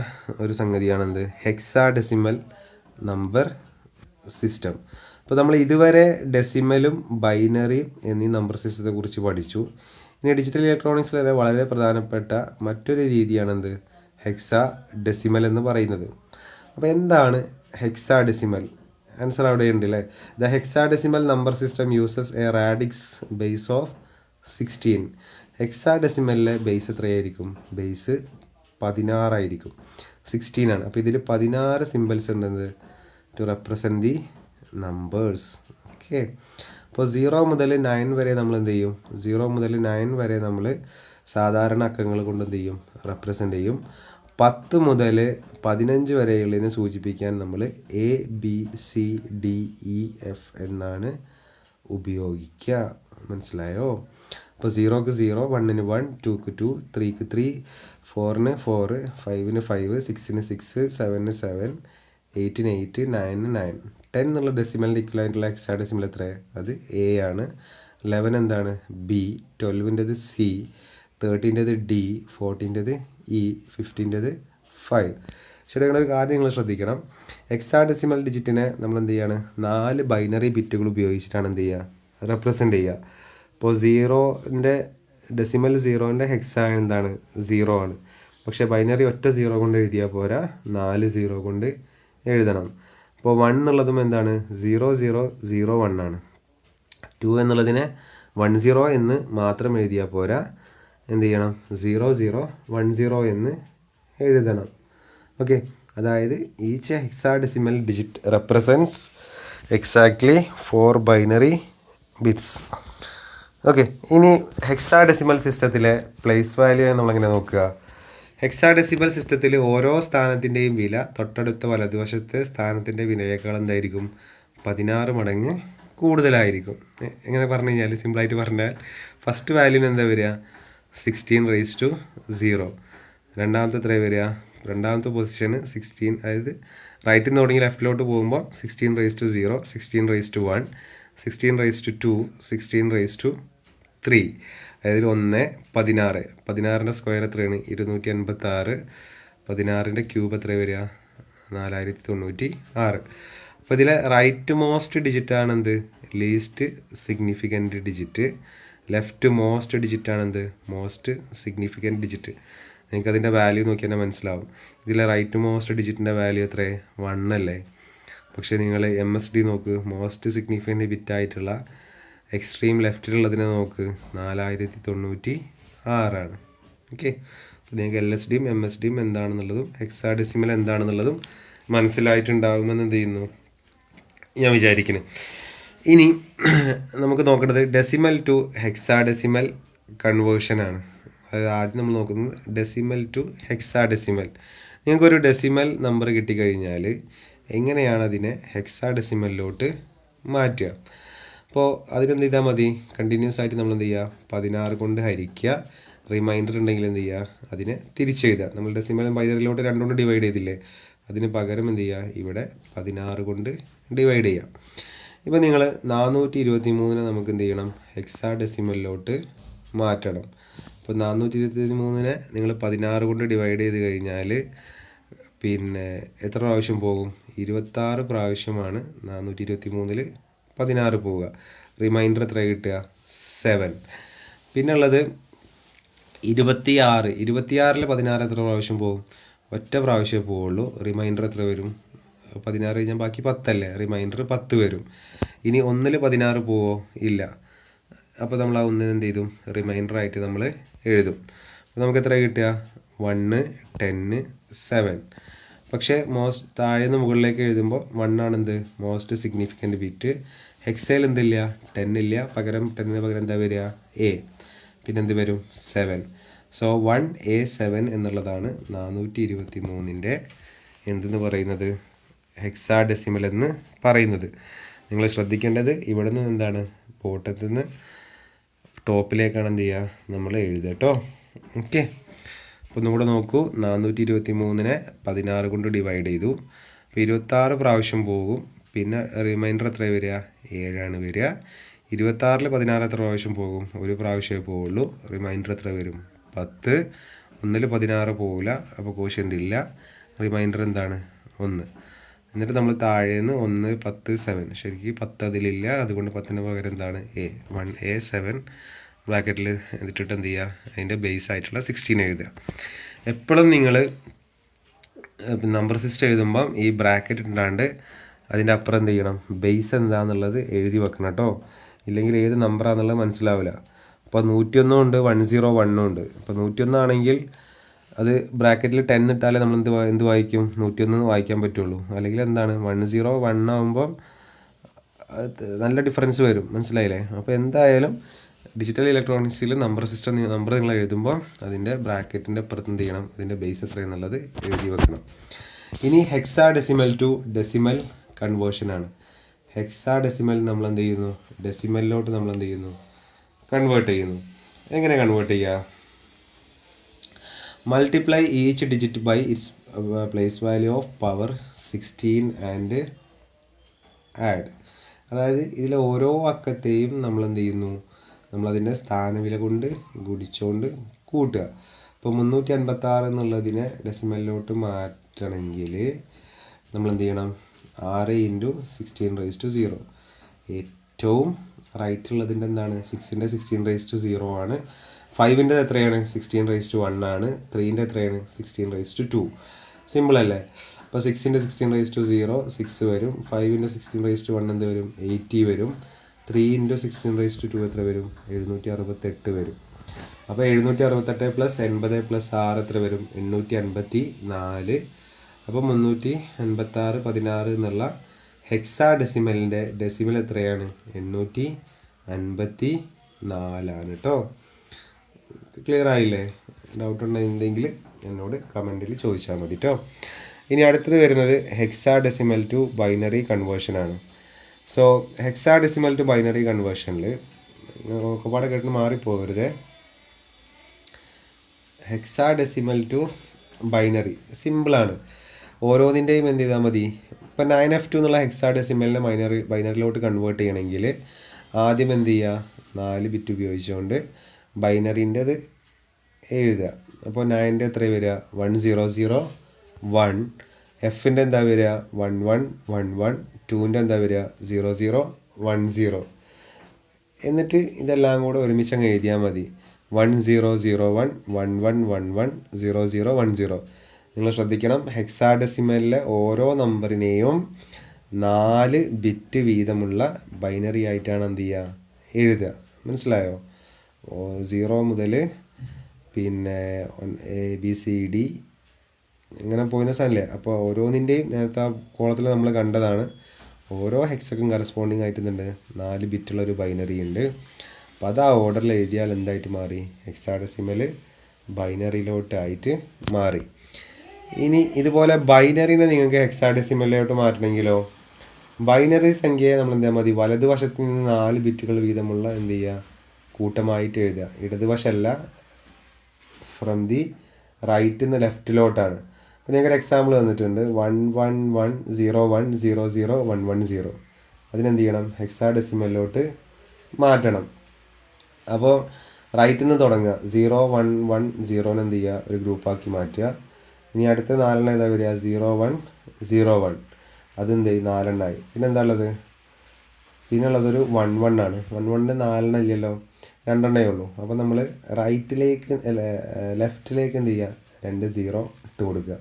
ഒരു സംഗതിയാണ് എന്ത്, ഹെക്സാഡെസിമൽ നമ്പർ സിസ്റ്റം. അപ്പോൾ നമ്മൾ ഇതുവരെ ഡെസിമലും ബൈനറിയും എന്നീ നമ്പർ സിസ്റ്റത്തെ കുറിച്ച് പഠിച്ചു. ഇനി ഡിജിറ്റൽ ഇലക്ട്രോണിക്സിലെ വളരെ പ്രധാനപ്പെട്ട മറ്റൊരു രീതിയാണ് എന്ത്, ഹെക്സാഡെസിമൽ എന്ന് പറയുന്നത്. അപ്പോൾ എന്താണ് ഹെക്സാഡെസിമൽ? ആൻസർ അവിടെ ഉണ്ട് അല്ലേ. The hexadecimal number system uses a radix base of 16. ഹെക്സാഡെസിമലിലെ ബേസ് എത്രയായിരിക്കും? ബേസ് 16 ആയിരിക്കും. 16 ആണ്. അപ്പോൾ ഇതിൽ 16 സിമ്പിൾസ് ഉണ്ടെന്ന് to represent the numbers. Okay, അപ്പോൾ 0 മുതൽ 9 വരെ നമ്മൾ എന്ത് ചെയ്യും? 0 മുതൽ 9 വരെ നമ്മൾ സാധാരണ അക്കങ്ങൾ കൊണ്ട് എന്ത് ചെയ്യും? റെപ്രസെൻ്റ് ചെയ്യും. 10 മുതൽ 15 വരെയുള്ളതിനെ സൂചിപ്പിക്കാൻ നമ്മൾ ABCDEF എന്നാണ് ഉപയോഗിക്കുക. മനസ്സിലായോ? അപ്പോൾ 0ക്ക് 0, 1ന് 1, 2ക്ക് 2, 3ക്ക് 3, 4ന് 4, 5ന് 5, 6ന് 6, 7ന് 7, 8ന് 8, 9ന് 9. 10 എന്നുള്ള ഡെസിമലിൻ്റെ ഇക്വലായിട്ടുള്ള ഹെക്സാഡെസിമൽ എത്ര? അത് A ആണ്. 11 എന്താണ്? B. 12ൻ്റെത് C. 13ൻ്റെത് D. 14ൻ്റെത് E. 15ൻ്റെത് 5. ശരി, നിങ്ങളൊരു കാര്യം നിങ്ങൾ ശ്രദ്ധിക്കണം. ഹെക്സാഡെസിമൽ ഡിജിറ്റിനെ നമ്മൾ എന്ത് ചെയ്യാണ്? 4 ബൈനറി ബിറ്റുകൾ ഉപയോഗിച്ചിട്ടാണ് എന്ത് ചെയ്യുക? റെപ്രസെൻ്റ് ചെയ്യുക. ഇപ്പോൾ 0ൻ്റെ ഡെസിമൽ 0ൻ്റെ ഹെക്സാ എന്താണ്? 0 ആണ്. പക്ഷേ ബൈനറി ഒറ്റ 0 കൊണ്ട് എഴുതിയാൽ പോരാ, 4 0 കൊണ്ട് എഴുതണം. അപ്പോൾ 1 എന്നുള്ളതും എന്താണ്? 0 0 0 1 ആണ്. 2 എന്നുള്ളതിനെ 1 0 എന്ന് മാത്രം എഴുതിയാൽ പോരാ, എന്ത് ചെയ്യണം? 0 0 1 0 എന്ന് എഴുതണം. ഓക്കെ, അതായത് each hexadecimal digit represents exactly 4 binary bits. Okay, ഇനി ഹെക്സാഡെസിമൽ സിസ്റ്റത്തിലെ പ്ലേസ് വാല്യൂ നമ്മളെങ്ങനെ നോക്കുക? ഹെക്സാഡെസിമൽ സിസ്റ്റത്തിൽ ഓരോ സ്ഥാനത്തിൻ്റെയും വില തൊട്ടടുത്ത വലതുവശത്തെ സ്ഥാനത്തിൻ്റെ വിലയേക്കാൾ എന്തായിരിക്കും? 16 മടങ്ങ് കൂടുതലായിരിക്കും. എങ്ങനെ പറഞ്ഞു കഴിഞ്ഞാൽ, സിമ്പിളായിട്ട് പറഞ്ഞാൽ ഫസ്റ്റ് വാല്യൂന് എന്താ വരിക? 16⁻�0. രണ്ടാമത്തെ എത്ര വരിക? രണ്ടാമത്തെ പൊസിഷന് 16, അതായത് റൈറ്റിൽ നിന്ന് തുടങ്ങി ലെഫ്റ്റിലോട്ട് പോകുമ്പോൾ 16⁻0, 16⁻1, 16⁻2, 16⁻3, അതായത് 1, 16. 16ൻ്റെ സ്ക്വയർ എത്രയാണ്? 256. 16ൻ്റെ ക്യൂബ് എത്ര വരിക? 4096. അപ്പോൾ ഇതിലെ റൈറ്റ് മോസ്റ്റ് ഡിജിറ്റാണ് എന്ത്? Least significant digit. Left most ഡിജിറ്റാണ് എന്ത്? Most significant digit. നിങ്ങൾക്ക് അതിൻ്റെ വാല്യൂ നോക്കിയാൽ തന്നെ മനസ്സിലാവും. ഇതിലെ റൈറ്റ് മോസ്റ്റ് ഡിജിറ്റിൻ്റെ വാല്യൂ എത്രയേ? 1 അല്ലേ? പക്ഷേ നിങ്ങൾ MSD നോക്ക്, മോസ്റ്റ് സിഗ്നിഫിക്കൻറ്റ് ബിറ്റായിട്ടുള്ള എക്സ്ട്രീം ലെഫ്റ്റിലുള്ളതിനെ നോക്ക്, 4096 ആണ്. ഓക്കെ, അപ്പോൾ നിങ്ങൾക്ക് LSDയും MSDയും എന്താണെന്നുള്ളതും ഹെക്സാഡെസിമൽ എന്താണെന്നുള്ളതും മനസ്സിലായിട്ടുണ്ടാകുമെന്ന് എന്ത് ചെയ്യുന്നു, ഞാൻ വിചാരിക്കുന്നു. ഇനി നമുക്ക് നോക്കേണ്ടത് ഡെസിമൽ ടു ഹെക്സാഡെസിമൽ കൺവേർഷനാണ്. അതായത് ആദ്യം നമ്മൾ നോക്കുന്നത് ഡെസിമൽ ടു ഹെക്സാഡെസിമൽ. നിങ്ങൾക്കൊരു ഡെസിമൽ നമ്പർ കിട്ടിക്കഴിഞ്ഞാൽ എങ്ങനെയാണ് അതിനെ ഹെക്സാഡെസിമലിലോട്ട് മാറ്റുക? അപ്പോൾ അതിനെന്ത് ചെയ്താൽ മതി? കണ്ടിന്യൂസ് ആയിട്ട് നമ്മൾ എന്ത് ചെയ്യുക? 16 കൊണ്ട് ഹരിക്കുക. റിമൈൻഡർ ഉണ്ടെങ്കിൽ എന്ത് ചെയ്യുക? അതിനെ തിരിച്ചെഴുതുക. നമ്മൾ ഡെസിമൽ ബൈനറിയിലോട്ട് 2 കൊണ്ട് ഡിവൈഡ് ചെയ്തില്ലേ, അതിന് പകരം എന്ത് ചെയ്യുക? ഇവിടെ 16 കൊണ്ട് ഡിവൈഡ് ചെയ്യുക. ഇപ്പോൾ നിങ്ങൾ 423നെ നമുക്ക് എന്ത് ചെയ്യണം? ഹെക്സാഡെസിമലിലോട്ട് മാറ്റണം. അപ്പോൾ 423നെ നിങ്ങൾ 16 കൊണ്ട് ഡിവൈഡ് ചെയ്ത് കഴിഞ്ഞാൽ പിന്നെ എത്ര പ്രാവശ്യം പോകും? 26 പ്രാവശ്യമാണ് 423ൽ 16 പോവുക. റിമൈൻഡർ എത്ര കിട്ടുക? 7. പിന്നെ ഉള്ളത് 26. 26ൽ 16 എത്ര പ്രാവശ്യം പോകും? ഒറ്റ പ്രാവശ്യമേ പോവുള്ളൂ. റിമൈൻഡർ എത്ര വരും? 16 കഴിഞ്ഞാൽ ബാക്കി 10 അല്ലേ? റിമൈൻഡർ 10 വരും. ഇനി 1ൽ 16 പോവോ? ഇല്ല. അപ്പോൾ നമ്മൾ ആ 1 എന്ത് ചെയ്തു? റിമൈൻഡറായിട്ട് നമ്മൾ എഴുതും. അപ്പോൾ നമുക്ക് എത്ര കിട്ടുക? 1, 10, 7. പക്ഷേ താഴെ നിന്ന് മുകളിലേക്ക് എഴുതുമ്പോൾ 1 ആണെന്ത്? Most significant bit. ഹെക്സയിൽ എന്തില്ല? 10 ഇല്ല. പകരം 10ന് പകരം എന്താ വരിക? A. പിന്നെ എന്ത് വരും? 7. സോ 1A7 എന്നുള്ളതാണ് 423ൻ്റെ എന്തെന്ന് പറയുന്നത്? ഹെക്സാഡെസിമൽ എന്ന് പറയുന്നത്. നിങ്ങൾ ശ്രദ്ധിക്കേണ്ടത് ഇവിടെ നിന്ന് എന്താണ്? ബോട്ടത്തിൽ നിന്ന് ടോപ്പിലേക്കാണ് എന്ത് ചെയ്യുക? നമ്മൾ എഴുതുക കേട്ടോ. ഓക്കെ, അപ്പോൾ ഒന്നുകൂടെ നോക്കൂ. 423നെ 16 കൊണ്ട് ഡിവൈഡ് ചെയ്തു. അപ്പോൾ 26 പ്രാവശ്യം പോകും. പിന്നെ റിമൈൻഡർ എത്ര വരിക? 7 വരിക. 26-ൽ 16 എത്ര പ്രാവശ്യം പോകും? ഒരു പ്രാവശ്യമേ പോവുള്ളൂ. റിമൈൻഡർ എത്ര വരും? 10. 1-ൽ 16 പോവില്ല, അപ്പോൾ കോഷ്യൻ്റ് ഇല്ല. റിമൈൻഡർ എന്താണ്? 1. എന്നിട്ട് നമ്മൾ താഴേന്ന് 1, 10, 7. ശരിക്കും 10 അതിലില്ല, അതുകൊണ്ട് 10-ന് പകരം എന്താണ്? 1A 7 ബ്രാക്കറ്റിൽ എന്നിട്ടിട്ട് എന്ത് ചെയ്യുക? അതിൻ്റെ ബേസ് ആയിട്ടുള്ള 16 എഴുതുക. എപ്പോഴും നിങ്ങൾ നമ്പർ സിസ്റ്റം എഴുതുമ്പം ഈ ബ്രാക്കറ്റ് ഇട്ടാണ്ട് അതിൻ്റെ അപ്പുറം എന്ത് ചെയ്യണം? ബേസ് എന്താണെന്നുള്ളത് എഴുതി വെക്കണം കേട്ടോ. ഇല്ലെങ്കിൽ ഏത് നമ്പറാണെന്നുള്ളത് മനസ്സിലാവില്ല. അപ്പോൾ 101 ഉണ്ട്, 101 ഉണ്ട്. അപ്പോൾ 101 ആണെങ്കിൽ അത് ബ്രാക്കറ്റിൽ 10 ഇട്ടാലേ നമ്മൾ എന്ത് വായിക്കും? 101 വായിക്കാൻ പറ്റുള്ളൂ. അല്ലെങ്കിൽ എന്താണ്? 101 ആകുമ്പം നല്ല ഡിഫറൻസ് വരും. മനസ്സിലായില്ലേ? അപ്പോൾ എന്തായാലും ഡിജിറ്റൽ ഇലക്ട്രോണിക്സിൽ നമ്പർ നിങ്ങൾ എഴുതുമ്പോൾ അതിൻ്റെ ബ്രാക്കറ്റിൻ്റെ അപ്പുറത്ത് എന്ത് ചെയ്യണം? അതിൻ്റെ ബേസ് എത്രയെന്നുള്ളത് എഴുതി വെക്കണം. ഇനി ഹെക്സാ ഡെസിമൽ ടു ഡെസിമൽ കൺവേർഷനാണ്. ഹെക്സാ ഡെസിമൽ നമ്മൾ എന്ത് ചെയ്യുന്നു? ഡെസിമലിലോട്ട് നമ്മൾ എന്ത് ചെയ്യുന്നു? കൺവേർട്ട് ചെയ്യുന്നു. എങ്ങനെ കൺവേർട്ട് ചെയ്യുക? Multiply each digit by its place value of power 16 and add. അതായത് ഇതിലെ ഓരോ അക്കത്തെയും നമ്മൾ എന്ത് ചെയ്യുന്നു? നമ്മളതിൻ്റെ സ്ഥാനവില കൊണ്ട് ഗുണിച്ചുകൊണ്ട് കൂട്ടുക. ഇപ്പോൾ 356 എന്നുള്ളതിനെ ഡെസിമലിലോട്ട് മാറ്റണമെങ്കിൽ നമ്മൾ എന്ത് ചെയ്യണം? 6 × 16⁻⁴. ഏറ്റവും റൈറ്റ് ഉള്ളതിൻ്റെ എന്താണ്? 6-ൻ്റെ 16⁻⁴ ആണ്. 5-ൻ്റെ എത്രയാണ്? 16⁻1 ആണ്. 3-ൻ്റെ എത്രയാണ്? 16⁻2. സിമ്പിൾ അല്ലേ? അപ്പോൾ 6-ൻ്റെ 16⁻⁴ 6 വരും. 5-ൻ്റെ 16⁻1 എന്ത് വരും? 80 വരും. 3 × 16⁻2 എത്ര വരും? 768 വരും. അപ്പോൾ 768 + 80 + 6 എത്ര വരും? 854. അപ്പോൾ 386 16 എന്നുള്ള ഹെക്സാ ഡെസിമലിൻ്റെ ഡെസിമൽ എത്രയാണ്? 854 കേട്ടോ. ക്ലിയർ ആയില്ലേ? ഡൗട്ട് ഉണ്ടെങ്കിൽ എന്നോട് കമൻറ്റിൽ ചോദിച്ചാൽ മതി കേട്ടോ. ഇനി അടുത്തത് വരുന്നത് ഹെക്സാ ഡെസിമൽ ടു ബൈനറി കൺവേർഷനാണ്. So hexadecimal to binary കൺവേർഷനിൽ ഒരുപാട് കേട്ട് മാറിപ്പോകരുത്. ഹെക്സാ ഡെസിമൽ ടു ബൈനറി സിമ്പിളാണ്. ഓരോന്നിൻ്റെയും എന്ത് ചെയ്താൽ മതി? ഇപ്പോൾ 9F2 എന്നുള്ള ഹെക്സാ ഡെസിമലിനെ ബൈനറിയിലോട്ട് കൺവേർട്ട് ചെയ്യണമെങ്കിൽ ആദ്യം എന്ത് ചെയ്യുക? 4 ബിറ്റ് ഉപയോഗിച്ചുകൊണ്ട് ബൈനറിൻ്റെത് എഴുതുക. അപ്പോൾ 9-ൻ്റെ എത്ര വരിക? 100 1. എഫിൻ്റെ എന്താ വരിക? 11 11. 2-ൻ്റെ എന്താ വരിക? 00 10. എന്നിട്ട് ഇതെല്ലാം കൂടെ ഒരുമിച്ച് അങ്ങ് എഴുതിയാൽ മതി. 1001 11 11 00 10. നിങ്ങൾ ശ്രദ്ധിക്കണം, ഹെക്സാഡെസിമലിലെ ഓരോ നമ്പറിനെയും 4 ബിറ്റ് വീതമുള്ള ബൈനറി ആയിട്ടാണ് എന്ത് ചെയ്യുക? എഴുതുക. മനസ്സിലായോ? 0 മുതൽ പിന്നെ ABCD ഇങ്ങനെ പോയിന്ന സാധനമല്ലേ. അപ്പോൾ ഓരോന്നിൻ്റെയും നേരത്തെ ആ കോളത്തിൽ നമ്മൾ കണ്ടതാണ്. ഓരോ ഹെക്സക്കും കറസ്പോണ്ടിങ് ആയിട്ട് എന്തുണ്ട്? 4 ബിറ്റുള്ളൊരു ബൈനറി ഉണ്ട്. അപ്പോൾ അത് ആ ഓർഡറിൽ എഴുതിയാൽ എന്തായിട്ട് മാറി? ഹെക്സാഡെസിമൽ ബൈനറിയിലോട്ടായിട്ട് മാറി. ഇനി ഇതുപോലെ ബൈനറിനെ നിങ്ങൾക്ക് ഹെക്സാഡെസിമലിലോട്ട് മാറ്റണമെങ്കിലോ ബൈനറി സംഖ്യയെ നമ്മൾ എന്താ മതി? വലതുവശത്ത് നിന്ന് 4 ബിറ്റുകൾ വീതമുള്ള എന്ത് ചെയ്യുക? കൂട്ടമായിട്ട് എഴുതുക. ഇടതുവശമല്ല, ഫ്രം ദി റൈറ്റിൽ നിന്ന് ലെഫ്റ്റിലോട്ടാണ്. അപ്പോൾ നിങ്ങൾക്ക് എക്സാമ്പിൾ തന്നിട്ടുണ്ട് 11101001110. അതിനെന്ത് ചെയ്യണം? ഹെക്സാഡെസിമലിലോട്ട് മാറ്റണം. അപ്പോൾ റൈറ്റിൽ നിന്ന് തുടങ്ങുക. 0110 എന്ത് ചെയ്യുക? ഒരു ഗ്രൂപ്പാക്കി മാറ്റുക. ഇനി അടുത്ത 4 ഏതാ വരിക? 0101. അതെന്ത് ചെയ്യും? 4 പിന്നെ എന്താ ഉള്ളത്? പിന്നെ ഉള്ളതൊരു 11 ആണ്. 11-ന് 4 ഇല്ലല്ലോ, 2 ഉള്ളൂ. അപ്പോൾ നമ്മൾ റൈറ്റിലേക്ക് ലെഫ്റ്റിലേക്ക് എന്ത് ചെയ്യുക? 2 0 ഇട്ട് കൊടുക്കുക.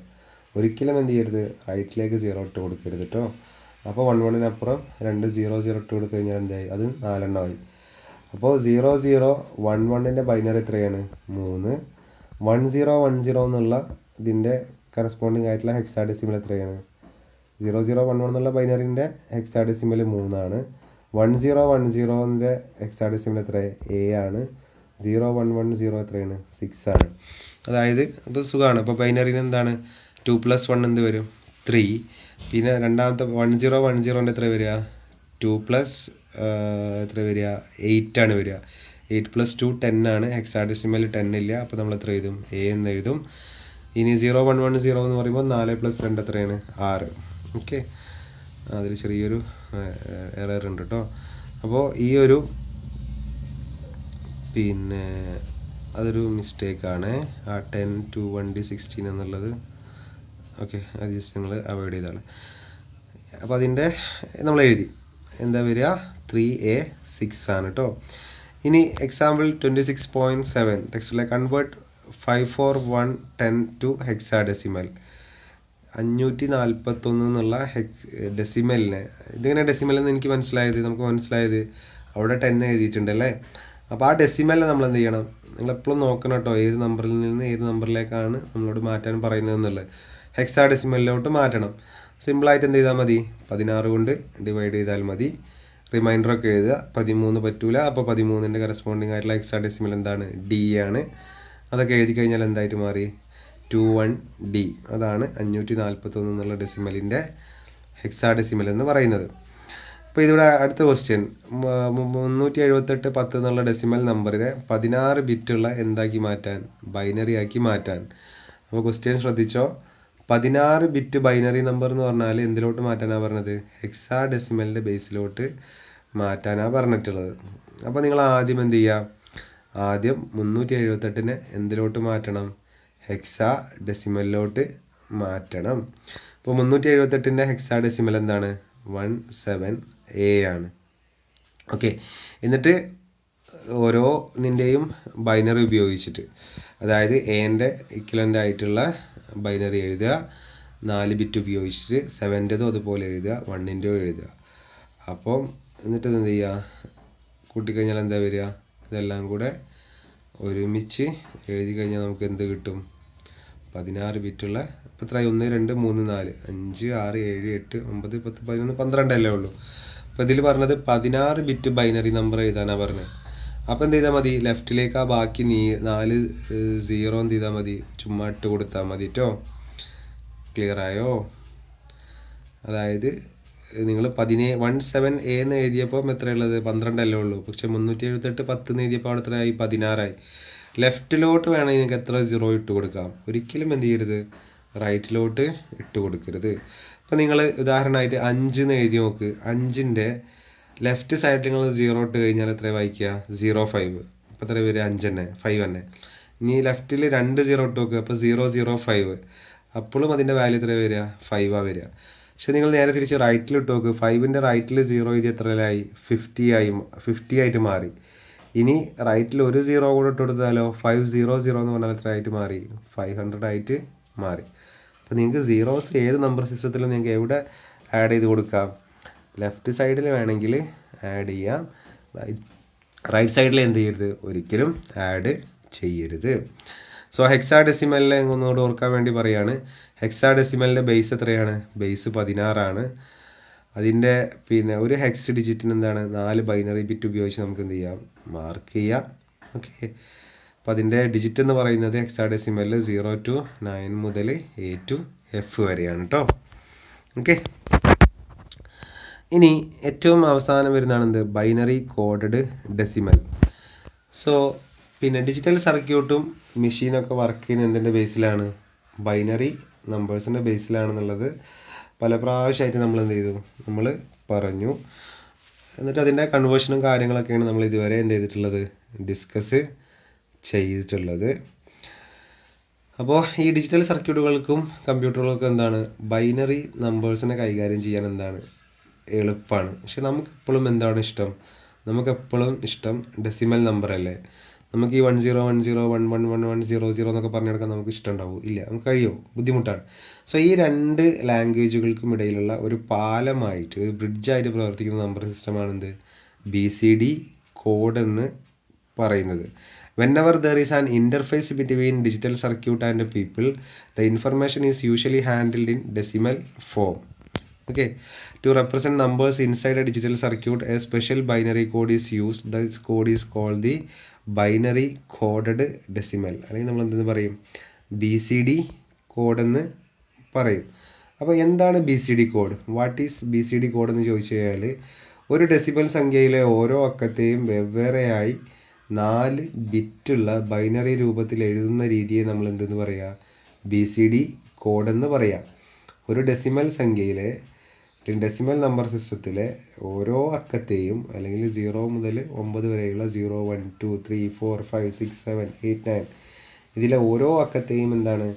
ഒരിക്കലും എന്ത് ചെയ്യരുത്? റൈറ്റിലേക്ക് 0 ഇട്ട് കൊടുക്കരുത് കേട്ടോ. അപ്പോൾ 11-നപ്പുറം 2 0 0 ഇട്ട് കൊടുത്തു കഴിഞ്ഞാൽ എന്തായി? അത് 4 ആയി. അപ്പോൾ 0011-ൻ്റെ ബൈനറി എത്രയാണ്? 3. 1010 എന്നുള്ള ഇതിൻ്റെ കറസ്പോണ്ടിങ് ആയിട്ടുള്ള ഹെക്സാഡെസിമൽ എത്രയാണ്? 0011 എന്നുള്ള ബൈനറിൻ്റെ ഹെക്സാഡെസിമൽ 3 ആണ്. 1010ൻ്റെ ഹെക്സാഡെസിമൽ എത്ര? A ആണ്. 0110 എത്രയാണ്? 6 ആണ്. അതായത് ഇപ്പോൾ സുഖമാണ്. അപ്പോൾ ബൈനറിന് എന്താണ്? 2 + 1 എന്ത് വരും? 3. പിന്നെ രണ്ടാമത്തെ 1010ൻ്റെ എത്ര വരിക? 2 + എത്ര വരിക? 8 ആണ് വരിക. 8 + 2 10 ആണ്. ഹെക്സാഡെസിമൽ 10 ഇല്ല. അപ്പോൾ നമ്മൾ എത്ര എഴുതും? A എന്ന് എഴുതും. ഇനി 0110 എന്ന് പറയുമ്പോൾ 4 + 2 എത്രയാണ്? 6. ഓക്കെ, അതിൽ ചെറിയൊരു എറർ ഉണ്ട് കേട്ടോ. അപ്പോൾ ഈ ഒരു പിന്നെ അതൊരു മിസ്റ്റേക്കാണ്, ആ 10 to 1D 16 എന്നുള്ളത്. ഓക്കെ, അത് ജസ്റ്റ് നിങ്ങൾ അവോയ്ഡ് ചെയ്താണ്. അപ്പോൾ അതിൻ്റെ നമ്മൾ എഴുതി എന്താ വരിക, 3A6 ആണ് കേട്ടോ. ഇനി എക്സാമ്പിൾ 26.7 ടെക്സ്റ്റിലെ കൺവേർട്ട് 54110 to ഹെക്സാഡെസിമൽ. 541 എന്നുള്ള ഡെസിമലിനെ, ഇതിങ്ങനെ ഡെസിമൽ എന്ന് എനിക്ക് മനസ്സിലായത് അവിടെ 10 എഴുതിയിട്ടുണ്ട് അല്ലേ. അപ്പോൾ ആ ഡെസിമലിനെ നമ്മൾ എന്ത് ചെയ്യണം, നിങ്ങളെപ്പോഴും നോക്കണം കേട്ടോ, ഏത് നമ്പറിൽ നിന്ന് ഏത് നമ്പറിലേക്കാണ് നമ്മളോട് മാറ്റാൻ പറയുന്നത് എന്നുള്ളത്. ഹെക്സാഡെസിമലിലോട്ട് മാറ്റണം. സിമ്പിളായിട്ട് എന്ത് ചെയ്താൽ മതി, 16 കൊണ്ട് ഡിവൈഡ് ചെയ്താൽ മതി. റിമൈൻഡറൊക്കെ എഴുതുക. 13 പറ്റൂല, അപ്പോൾ 13ൻ്റെ കറസ്പോണ്ടിങ് ആയിട്ടുള്ള ഹെക്സാഡെസിമൽ എന്താണ്, D ആണ്. അതൊക്കെ എഴുതി കഴിഞ്ഞാൽ എന്തായിട്ട് മാറി, 21D. അതാണ് 541 എന്നുള്ള ഡെസിമലിൻ്റെ ഹെക്സാഡെസിമൽ എന്ന് പറയുന്നത്. അപ്പോൾ ഇതിവിടെ അടുത്ത ക്വസ്റ്റ്യൻ, 378 10 എന്നുള്ള ഡെസിമൽ നമ്പറിനെ 16 ബിറ്റുള്ള എന്താക്കി മാറ്റാൻ, ബൈനറി ആക്കി മാറ്റാൻ. അപ്പോൾ ക്വസ്റ്റ്യൻ ശ്രദ്ധിച്ചോ, 16 ബിറ്റ് ബൈനറി നമ്പർ എന്ന് പറഞ്ഞാൽ എന്തിലോട്ട് മാറ്റാനാണ് പറഞ്ഞത്, ഹെക്സാഡെസിമലിൻ്റെ ബേസിലോട്ട് മാറ്റാനാണ് പറഞ്ഞിട്ടുള്ളത്. അപ്പോൾ നിങ്ങൾ ആദ്യം എന്ത് ചെയ്യുക, ആദ്യം 378നെ എന്തിലോട്ട് മാറ്റണം, ഹെക്സാഡെസിമലിലോട്ട് മാറ്റണം. അപ്പോൾ 378ൻ്റെ ഹെക്സാഡെസിമൽ എന്താണ്, 17A ആണ്. ഓക്കെ, എന്നിട്ട് ഓരോന്നിൻ്റെയും ബൈനറി ഉപയോഗിച്ചിട്ട്, അതായത് എൻ്റെ ഇക്വലൻ്റ് ആയിട്ടുള്ള ബൈനറി എഴുതുക, 4 ബിറ്റ് ഉപയോഗിച്ചിട്ട് 7ൻ്റെതും അതുപോലെ എഴുതുക, 1ൻ്റെയും എഴുതുക. അപ്പം എന്നിട്ട് എന്ത് ചെയ്യുക, കൂട്ടിക്കഴിഞ്ഞാൽ എന്താ വരിക, ഇതെല്ലാം കൂടെ ഒരുമിച്ച് എഴുതി കഴിഞ്ഞാൽ നമുക്ക് എന്ത് കിട്ടും, 16 ബിറ്റുള്ള, ഇപ്പോൾ എത്ര, 1 2 3 4 5 6 7 8 9 10 11 12 അല്ലേ ഉള്ളൂ. അപ്പോൾ ഇതിൽ പറഞ്ഞത് 16 ബിറ്റ് ബൈനറി നമ്പർ എഴുതാനാണ് പറഞ്ഞത്. അപ്പോൾ എന്ത് ചെയ്താൽ മതി, ലെഫ്റ്റിലേക്ക് ആ ബാക്കി 4 0 എന്ത് ചെയ്താൽ മതി, ചുമ്മാ ഇട്ട് കൊടുത്താൽ മതി കേട്ടോ. ക്ലിയർ ആയോ? അതായത് നിങ്ങൾ 17A എന്ന് എഴുതിയപ്പോൾ എത്രയുള്ളത്, 12 അല്ലേ ഉള്ളൂ. പക്ഷേ 378 10 എന്ന് എഴുതിയപ്പോൾ അവിടെ എത്രയായി, 16 ആയി. ലെഫ്റ്റിലോട്ട് വേണമെങ്കിൽ നിങ്ങൾക്ക് എത്ര 0 ഇട്ട് കൊടുക്കാം, ഒരിക്കലും എന്ത് ചെയ്യരുത്, റൈറ്റിലോട്ട് ഇട്ട് കൊടുക്കരുത്. അപ്പോൾ നിങ്ങൾ ഉദാഹരണമായിട്ട് 5 എന്ന് എഴുതി നോക്ക്, 5ൻ്റെ ലെഫ്റ്റ് സൈഡിൽ നിങ്ങൾ 0 ഇട്ട് കഴിഞ്ഞാൽ എത്ര വായിക്കുക, 05. അപ്പോൾ എത്ര വരിക, 5 തന്നെ, 5 തന്നെ. ഇനി ലെഫ്റ്റിൽ 2 0 ഇട്ട് നോക്കുക, അപ്പോൾ 005. അപ്പോഴും അതിൻ്റെ വാല്യൂ എത്ര വരിക, 5 ആണ് വരിക. പക്ഷെ നിങ്ങൾ നേരെ തിരിച്ച് റൈറ്റിൽ ഇട്ട് നോക്ക്, 5ൻ്റെ റൈറ്റിൽ 0 എഴുതി എത്രയായി, 50 ആയിട്ട് മാറി. ഇനി റൈറ്റിൽ ഒരു 0 കൂടെ ഇട്ട് കൊടുത്താലോ, 500 എന്ന് പറഞ്ഞാൽ എത്ര ആയിട്ട് മാറി, 500 ആയിട്ട് മാറി. അപ്പോൾ നിങ്ങൾക്ക് സീറോസ് ഏത് നമ്പർ സിസ്റ്റത്തിലും നിങ്ങൾക്ക് എവിടെ ആഡ് ചെയ്ത് കൊടുക്കാം, ലെഫ്റ്റ് സൈഡിൽ വേണമെങ്കിൽ ആഡ് ചെയ്യാം, റൈറ്റ് സൈഡിൽ എന്ത് ചെയ്യരുത്, ഒരിക്കലും ആഡ് ചെയ്യരുത്. സോ ഹെക്സാഡെസിമലിനെ ഒന്നുകൂടെ ഓർക്കാൻ വേണ്ടി പറയാണ്, ഹെക്സാഡെസിമലിൻ്റെ ബേസ് എത്രയാണ്, ബേസ് 16 ആണ്. അതിൻ്റെ പിന്നെ ഒരു ഹെക്സ് ഡിജിറ്റിന് എന്താണ്, 4 ബൈനറി ബിറ്റ് ഉപയോഗിച്ച് നമുക്ക് എന്ത് ചെയ്യാം, മാർക്ക് ചെയ്യാം. ഓക്കെ, അപ്പോൾ അതിൻ്റെ ഡിജിറ്റ് എന്ന് പറയുന്നത് ഹെക്സാഡെസിമലിൽ 0 to 9 മുതൽ A to F വരെയാണ് കേട്ടോ. ഓക്കെ, ഇനി ഏറ്റവും അവസാനം വരുന്നതാണ് എന്ത്, ബൈനറി കോഡഡ് ഡെസിമൽ. സോ പിന്നെ ഡിജിറ്റൽ സർക്യൂട്ടും മെഷീനൊക്കെ വർക്ക് ചെയ്യുന്ന എന്തിൻ്റെ ബേസിലാണ്, ബൈനറി നമ്പേഴ്സിൻ്റെ ബേസിലാണെന്നുള്ളത് പല പ്രാവശ്യമായിട്ട് നമ്മൾ എന്ത് ചെയ്തു, നമ്മൾ പറഞ്ഞു. എന്നിട്ട് അതിൻ്റെ കൺവേർഷനും കാര്യങ്ങളൊക്കെയാണ് നമ്മൾ ഇതുവരെ എന്ത് ചെയ്തിട്ടുള്ളത്, ഡിസ്കസ് ചെയ്തിട്ടുള്ളത്. അപ്പോൾ ഈ ഡിജിറ്റൽ സർക്യൂട്ടുകൾക്കും കമ്പ്യൂട്ടറുകൾക്കും എന്താണ്, ബൈനറി നമ്പേഴ്സിനെ കൈകാര്യം ചെയ്യാൻ എന്താണ് എളുപ്പമാണ്. പക്ഷെ നമുക്കെപ്പോഴും എന്താണ് ഇഷ്ടം, നമുക്കെപ്പോഴും ഇഷ്ടം ഡെസിമൽ നമ്പർ അല്ലേ. നമുക്ക് ഈ 10 10 11 11 00 എന്നൊക്കെ പറഞ്ഞെടുക്കാൻ നമുക്ക് ഇഷ്ടമുണ്ടാവും, ഇല്ല, നമുക്ക് കഴിയുമോ, ബുദ്ധിമുട്ടാണ്. സോ ഈ രണ്ട് ലാംഗ്വേജുകൾക്കും ഇടയിലുള്ള ഒരു പാലമായിട്ട്, ഒരു ബ്രിഡ്ജായിട്ട് പ്രവർത്തിക്കുന്ന നമ്പർ സിസ്റ്റമാണ് എന്ത്, BCD കോഡ് എന്ന് പറയുന്നത്. Whenever there is an interface between digital circuit and people, the information is usually handled in decimal form. Okay, to represent numbers inside a digital circuit, a special binary code is used. This code is called the binary coded decimal. അല്ലെങ്കിൽ നമ്മൾ എന്തെന്ന് പറയും, BCD code എന്ന് പറയും. അപ്പോൾ എന്താണ് BCD code, what is BCD code എന്ന് ചോദിച്ചു കഴിഞ്ഞാൽ, ഒരു ഡെസിമൽ സംഖ്യയിലെ ഓരോ അക്കത്തെയും വെവ്വേറെയായി 4 ബിറ്റുള്ള ബൈനറി രൂപത്തിൽ എഴുതുന്ന രീതിയെ നമ്മൾ എന്തെന്ന് പറയുക, BCD കോഡ് എന്ന് പറയാം. ഒരു ഡെസിമൽ സംഖ്യയിലെ ഡെസിമൽ നമ്പർ സിസ്റ്റത്തിലെ ഓരോ അക്കത്തെയും അല്ലെങ്കിൽ 0 മുതൽ 9 വരെയുള്ള 0 1 2 3 4 5 6 7 8 9 ഇതിലെ ഓരോ അക്കത്തെയും എന്താണ്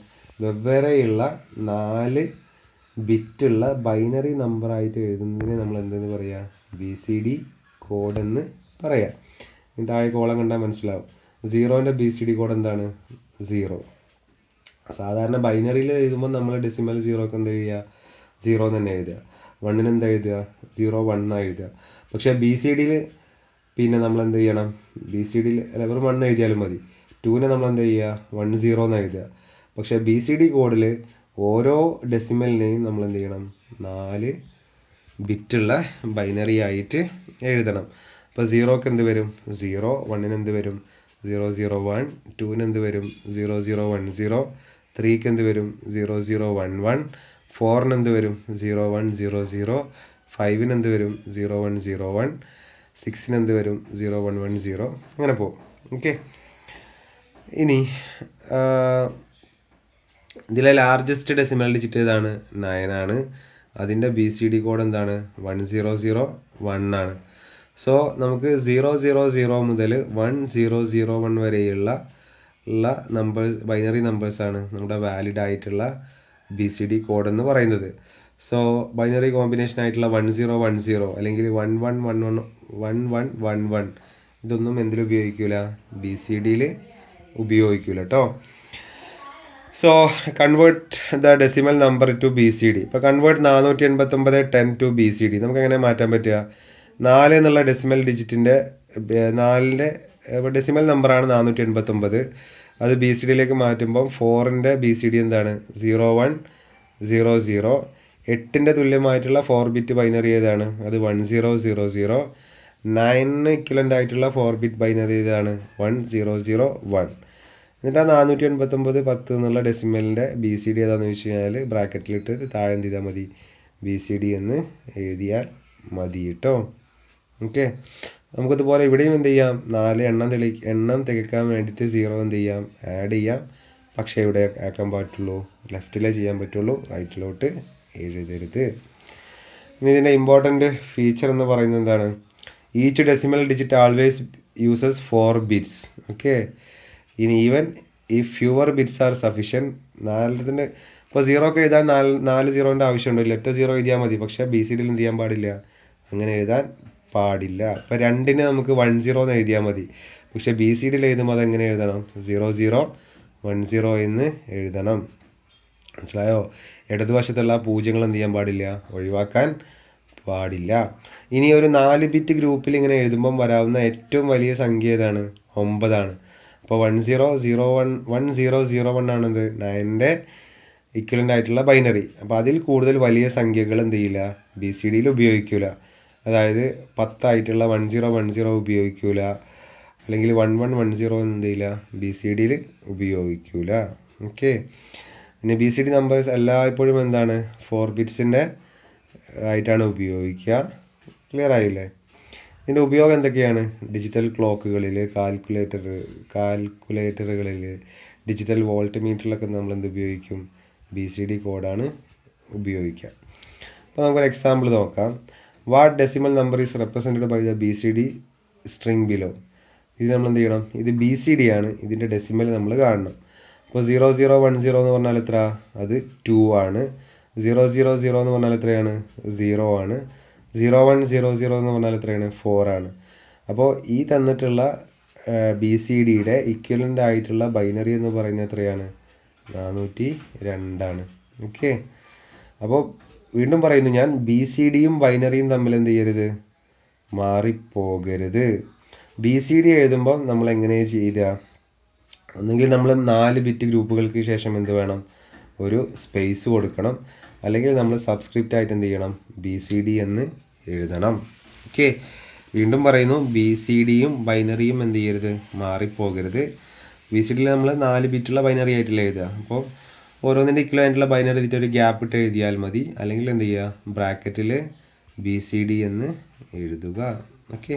വെവ്വേറെയുള്ള 4 ബിറ്റുള്ള ബൈനറി നമ്പറായിട്ട് എഴുതുന്നതിന് നമ്മൾ എന്തെന്ന് പറയുക, BCD കോഡ് എന്ന് പറയാം. താഴെ കോളം കണ്ടാൽ മനസ്സിലാവും. 0ൻ്റെ BCD കോഡ് എന്താണ്? 0. സാധാരണ ബൈനറിയിൽ എഴുതുമ്പോൾ നമ്മൾ ഡെസിമൽ 0ക്ക് എന്താ എഴുതുക? 0 തന്നെ എഴുതുക. 1ന് എന്താ എഴുതുക? 0 1 എഴുതുക. പക്ഷേ BCDയിൽ പിന്നെ നമ്മൾ എന്ത് ചെയ്യണം? BCDയിൽ വെറും 1 എഴുതിയാലും മതി. 2നെ നമ്മൾ എന്താ ചെയ്യുക? 1 0 എന്ന് എഴുതുക. പക്ഷേ BCD കോഡിൽ ഓരോ ഡെസിമലിനെയും നമ്മൾ എന്ത് ചെയ്യണം? 4 ബിറ്റുള്ള ബൈനറി ആയിട്ട് എഴുതണം. അപ്പോൾ 0ക്ക് എന്ത് വരും? 0. 1ന് എന്ത് വരും? 0 0 1. 2ന് എന്ത് വരും? 0 0 1 0. 3ക്ക് എന്ത് വരും? 0 0 1 1. 4ന് എന്ത് വരും? 0 1 0 0. 5ന് എന്ത് വരും? 0 1 0 1. 6ന് എന്ത് വരും? 0 1 1 0. അങ്ങനെ പോകും. ഓക്കെ. ഇനി ഇതിലെ ലാർജസ്റ്റ് ഡെസിമൽ ഡിജിറ്റ് ഏതാണ്? 9 ആണ്. അതിൻ്റെ BCD കോഡ് എന്താണ്? 1 0 0 1 ആണ്. സോ നമുക്ക് 0 0 0 മുതൽ 1 0 0 1 വരെയുള്ള നമ്പേഴ്സ്, ബൈനറി നമ്പേഴ്സാണ് നമ്മുടെ വാലിഡ് ആയിട്ടുള്ള BCD കോഡ് എന്ന് പറയുന്നത്. സോ ബൈനറി കോമ്പിനേഷൻ ആയിട്ടുള്ള 1 0 1 0 അല്ലെങ്കിൽ 1 1 1 1 1 1 1 1 ഇതൊന്നും എന്തിൽ ഉപയോഗിക്കില്ല? BCDയിൽ ഉപയോഗിക്കില്ല കേട്ടോ. So convert the decimal number two BCD. ഇപ്പോൾ കൺവേർട്ട് 489 10 ടു BCD. നമുക്ക് എങ്ങനെ മാറ്റാൻ പറ്റുക? 4 എന്നുള്ള ഡെസിമൽ ഡിജിറ്റിൻ്റെ 4ൻ്റെ ഡെസിമൽ നമ്പറാണ് 489. അത് BCDയിലേക്ക് മാറ്റുമ്പോൾ 4ൻ്റെ BCD എന്താണ്? 0 1 0 0. 8ൻ്റെ തുല്യമായിട്ടുള്ള 4 ബിറ്റ് ബൈനറി ഏതാണ്? അത് 1 0 0 0. 9ന് ഇക്വലൻ്റ് ആയിട്ടുള്ള 4 ബിറ്റ് ബൈനറി ഏതാണ്? 1 0 0 1. എന്നിട്ട് ആ 489 10 എന്നുള്ള ഡെസിമലിൻ്റെ BCD ഏതാണെന്ന് വെച്ച് കഴിഞ്ഞാൽ ബ്രാക്കറ്റിലിട്ട് താഴെ എന്ത് ചെയ്താൽ മതി? BCD എന്ന് എഴുതിയാൽ മതി കേട്ടോ. ഓക്കെ. നമുക്കതുപോലെ ഇവിടെയും എന്ത് ചെയ്യാം? 4 എണ്ണം തികക്കാൻ വേണ്ടിയിട്ട് 0 എന്ത് ചെയ്യാം? ആഡ് ചെയ്യാം. പക്ഷേ ഇവിടെ ആക്കാൻ പറ്റുള്ളൂ, ലെഫ്റ്റിലേ ചെയ്യാൻ പറ്റുള്ളൂ, റൈറ്റിലോട്ട് എഴുതരുത്. ഇനി ഇതിൻ്റെ ഇമ്പോർട്ടൻ്റ് ഫീച്ചർ എന്ന് പറയുന്നത് എന്താണ്? Each decimal digit always uses 4 bits. Okay. ഇനി even if fewer bits are sufficient. 4ൻ്റെ ഇപ്പോൾ 0 എഴുതാൻ 4 0ൻ്റെ ആവശ്യമുണ്ടോ? ഒറ്റ 0 എഴുതിയാൽ മതി. പക്ഷേ BCDയിൽ എന്ത് ചെയ്യാൻ പാടില്ല? അങ്ങനെ എഴുതാൻ പാടില്ല. ഇപ്പോൾ 2ന് നമുക്ക് 1 0 എന്ന് എഴുതിയാൽ മതി. പക്ഷേ BCDയിൽ എഴുതുമ്പോൾ അതെങ്ങനെ എഴുതണം? 0 0 1 0 എന്ന് എഴുതണം. മനസ്സിലായോ? ഇടതുവശത്തുള്ള പൂജ്യങ്ങൾ എന്ത് ചെയ്യാൻ പാടില്ല? ഒഴിവാക്കാൻ പാടില്ല. ഇനി ഒരു 4 ബിറ്റ് ഗ്രൂപ്പിൽ ഇങ്ങനെ എഴുതുമ്പം വരാവുന്ന ഏറ്റവും വലിയ സംഖ്യ ഏതാണ്? 9 ആണ്. അപ്പോൾ 1 0 0 1 1 0 0 1 ആണെന്ത്? 9ൻ്റെ ഇക്വലൻ്റ് ആയിട്ടുള്ള ബൈനറി. അപ്പോൾ അതിൽ കൂടുതൽ വലിയ സംഖ്യകൾ എന്ത് ചെയ്യില്ല? BCDയിൽ ഉപയോഗിക്കില്ല. അതായത് 10 ആയിട്ടുള്ള 1 0 1 0 ഉപയോഗിക്കില്ല. അല്ലെങ്കിൽ 1 1 1 0 എന്ത് ചെയ്യില്ല? BCDയിൽ ഉപയോഗിക്കില്ല. ഓക്കെ. പിന്നെ BCD നമ്പേഴ്സ് എല്ലായ്പ്പോഴും എന്താണ്? 4 ബിറ്റ്സിൻ്റെ ആയിട്ടാണ് ഉപയോഗിക്കുക. ക്ലിയർ ആയില്ലേ? ഇതിൻ്റെ ഉപയോഗം എന്തൊക്കെയാണ്? ഡിജിറ്റൽ ക്ലോക്കുകളിൽ, കാൽക്കുലേറ്ററുകളിൽ, ഡിജിറ്റൽ വോൾട്ട് മീറ്ററിലൊക്കെ നമ്മൾ എന്ത് ഉപയോഗിക്കും? BCD കോഡാണ് ഉപയോഗിക്കുക. അപ്പോൾ നമുക്കൊരു എക്സാമ്പിൾ നോക്കാം. What decimal number is represented by the BCD string below. ഇത് നമ്മൾ എന്ത് ചെയ്യണം? ഇത് BCD ആണ്. ഇതിൻ്റെ ഡെസിമൽ നമ്മൾ കാണണം. അപ്പോൾ 0 0 1 0 എന്ന് പറഞ്ഞാൽ എത്ര? അത് 2 ആണ്. 0 0 0 എന്ന് പറഞ്ഞാൽ എത്രയാണ്? 0 ആണ്. 0 1 0 0 എന്ന് പറഞ്ഞാൽ എത്രയാണ്? 4 ആണ്. അപ്പോൾ ഈ തന്നിട്ടുള്ള BCDയുടെ ഇക്വലൻ്റ് ആയിട്ടുള്ള ബൈനറി എന്ന് പറയുന്നത് എത്രയാണ്? 402 ആണ്. ഓക്കെ. അപ്പോൾ വീണ്ടും പറയുന്നു ഞാൻ, BCDയും ബൈനറിയും തമ്മിൽ എന്ത് ചെയ്യരുത്? മാറിപ്പോകരുത്. BCD എഴുതുമ്പോൾ നമ്മൾ എങ്ങനെ ചെയ്യുക? ഒന്നുകിൽ നമ്മൾ 4 ബിറ്റ് ഗ്രൂപ്പുകൾക്ക് ശേഷം എന്ത് വേണം? ഒരു സ്പേസ് കൊടുക്കണം. അല്ലെങ്കിൽ നമ്മൾ സബ്സ്ക്രിപ്റ്റ് ആയിട്ട് എന്ത് ചെയ്യണം? BCD എന്ന് എഴുതണം. ഓക്കെ. വീണ്ടും പറയുന്നു, BCDയും ബൈനറിയും എന്ത് ചെയ്യരുത്? മാറിപ്പോകരുത്. BCDയിൽ നമ്മൾ 4 ബിറ്റുള്ള ബൈനറി ആയിട്ടില്ല എഴുതുക. അപ്പോൾ ഓരോന്നിൻ്റെ ഇക്വലൻ്റുള്ള ബൈനറി എഴുതിയിട്ട് ഒരു ഗ്യാപ്പ് ഇട്ട് എഴുതിയാൽ മതി. അല്ലെങ്കിൽ എന്ത് ചെയ്യുക? ബ്രാക്കറ്റിൽ BCD എന്ന് എഴുതുക. ഓക്കെ.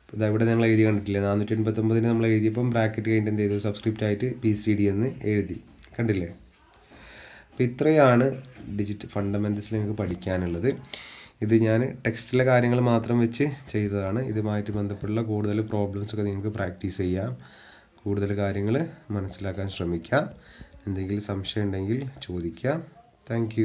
അപ്പോൾ ഇവിടെ നിങ്ങൾ എഴുതി കണ്ടിട്ടില്ലേ? 489 നമ്മൾ എഴുതിയപ്പം ബ്രാക്കറ്റ് കഴിഞ്ഞിട്ട് എന്ത് ചെയ്തു? സബ്സ്ക്രിപ്റ്റ് ആയിട്ട് BCD എന്ന് എഴുതി. കണ്ടില്ലേ? അപ്പോൾ ഇത്രയാണ് ഫണ്ടമെൻറ്റൽസിൽ നിങ്ങൾക്ക് പഠിക്കാനുള്ളത്. ഇത് ഞാൻ ടെക്സ്റ്റിലെ കാര്യങ്ങൾ മാത്രം വെച്ച് ചെയ്തതാണ്. ഇതുമായിട്ട് ബന്ധപ്പെട്ടുള്ള കൂടുതൽ പ്രോബ്ലംസൊക്കെ നിങ്ങൾക്ക് പ്രാക്ടീസ് ചെയ്യാം, കൂടുതൽ കാര്യങ്ങൾ മനസ്സിലാക്കാൻ ശ്രമിക്കാം. എന്തെങ്കിലും സംശയം ഉണ്ടെങ്കിൽ ചോദിക്കാം. താങ്ക്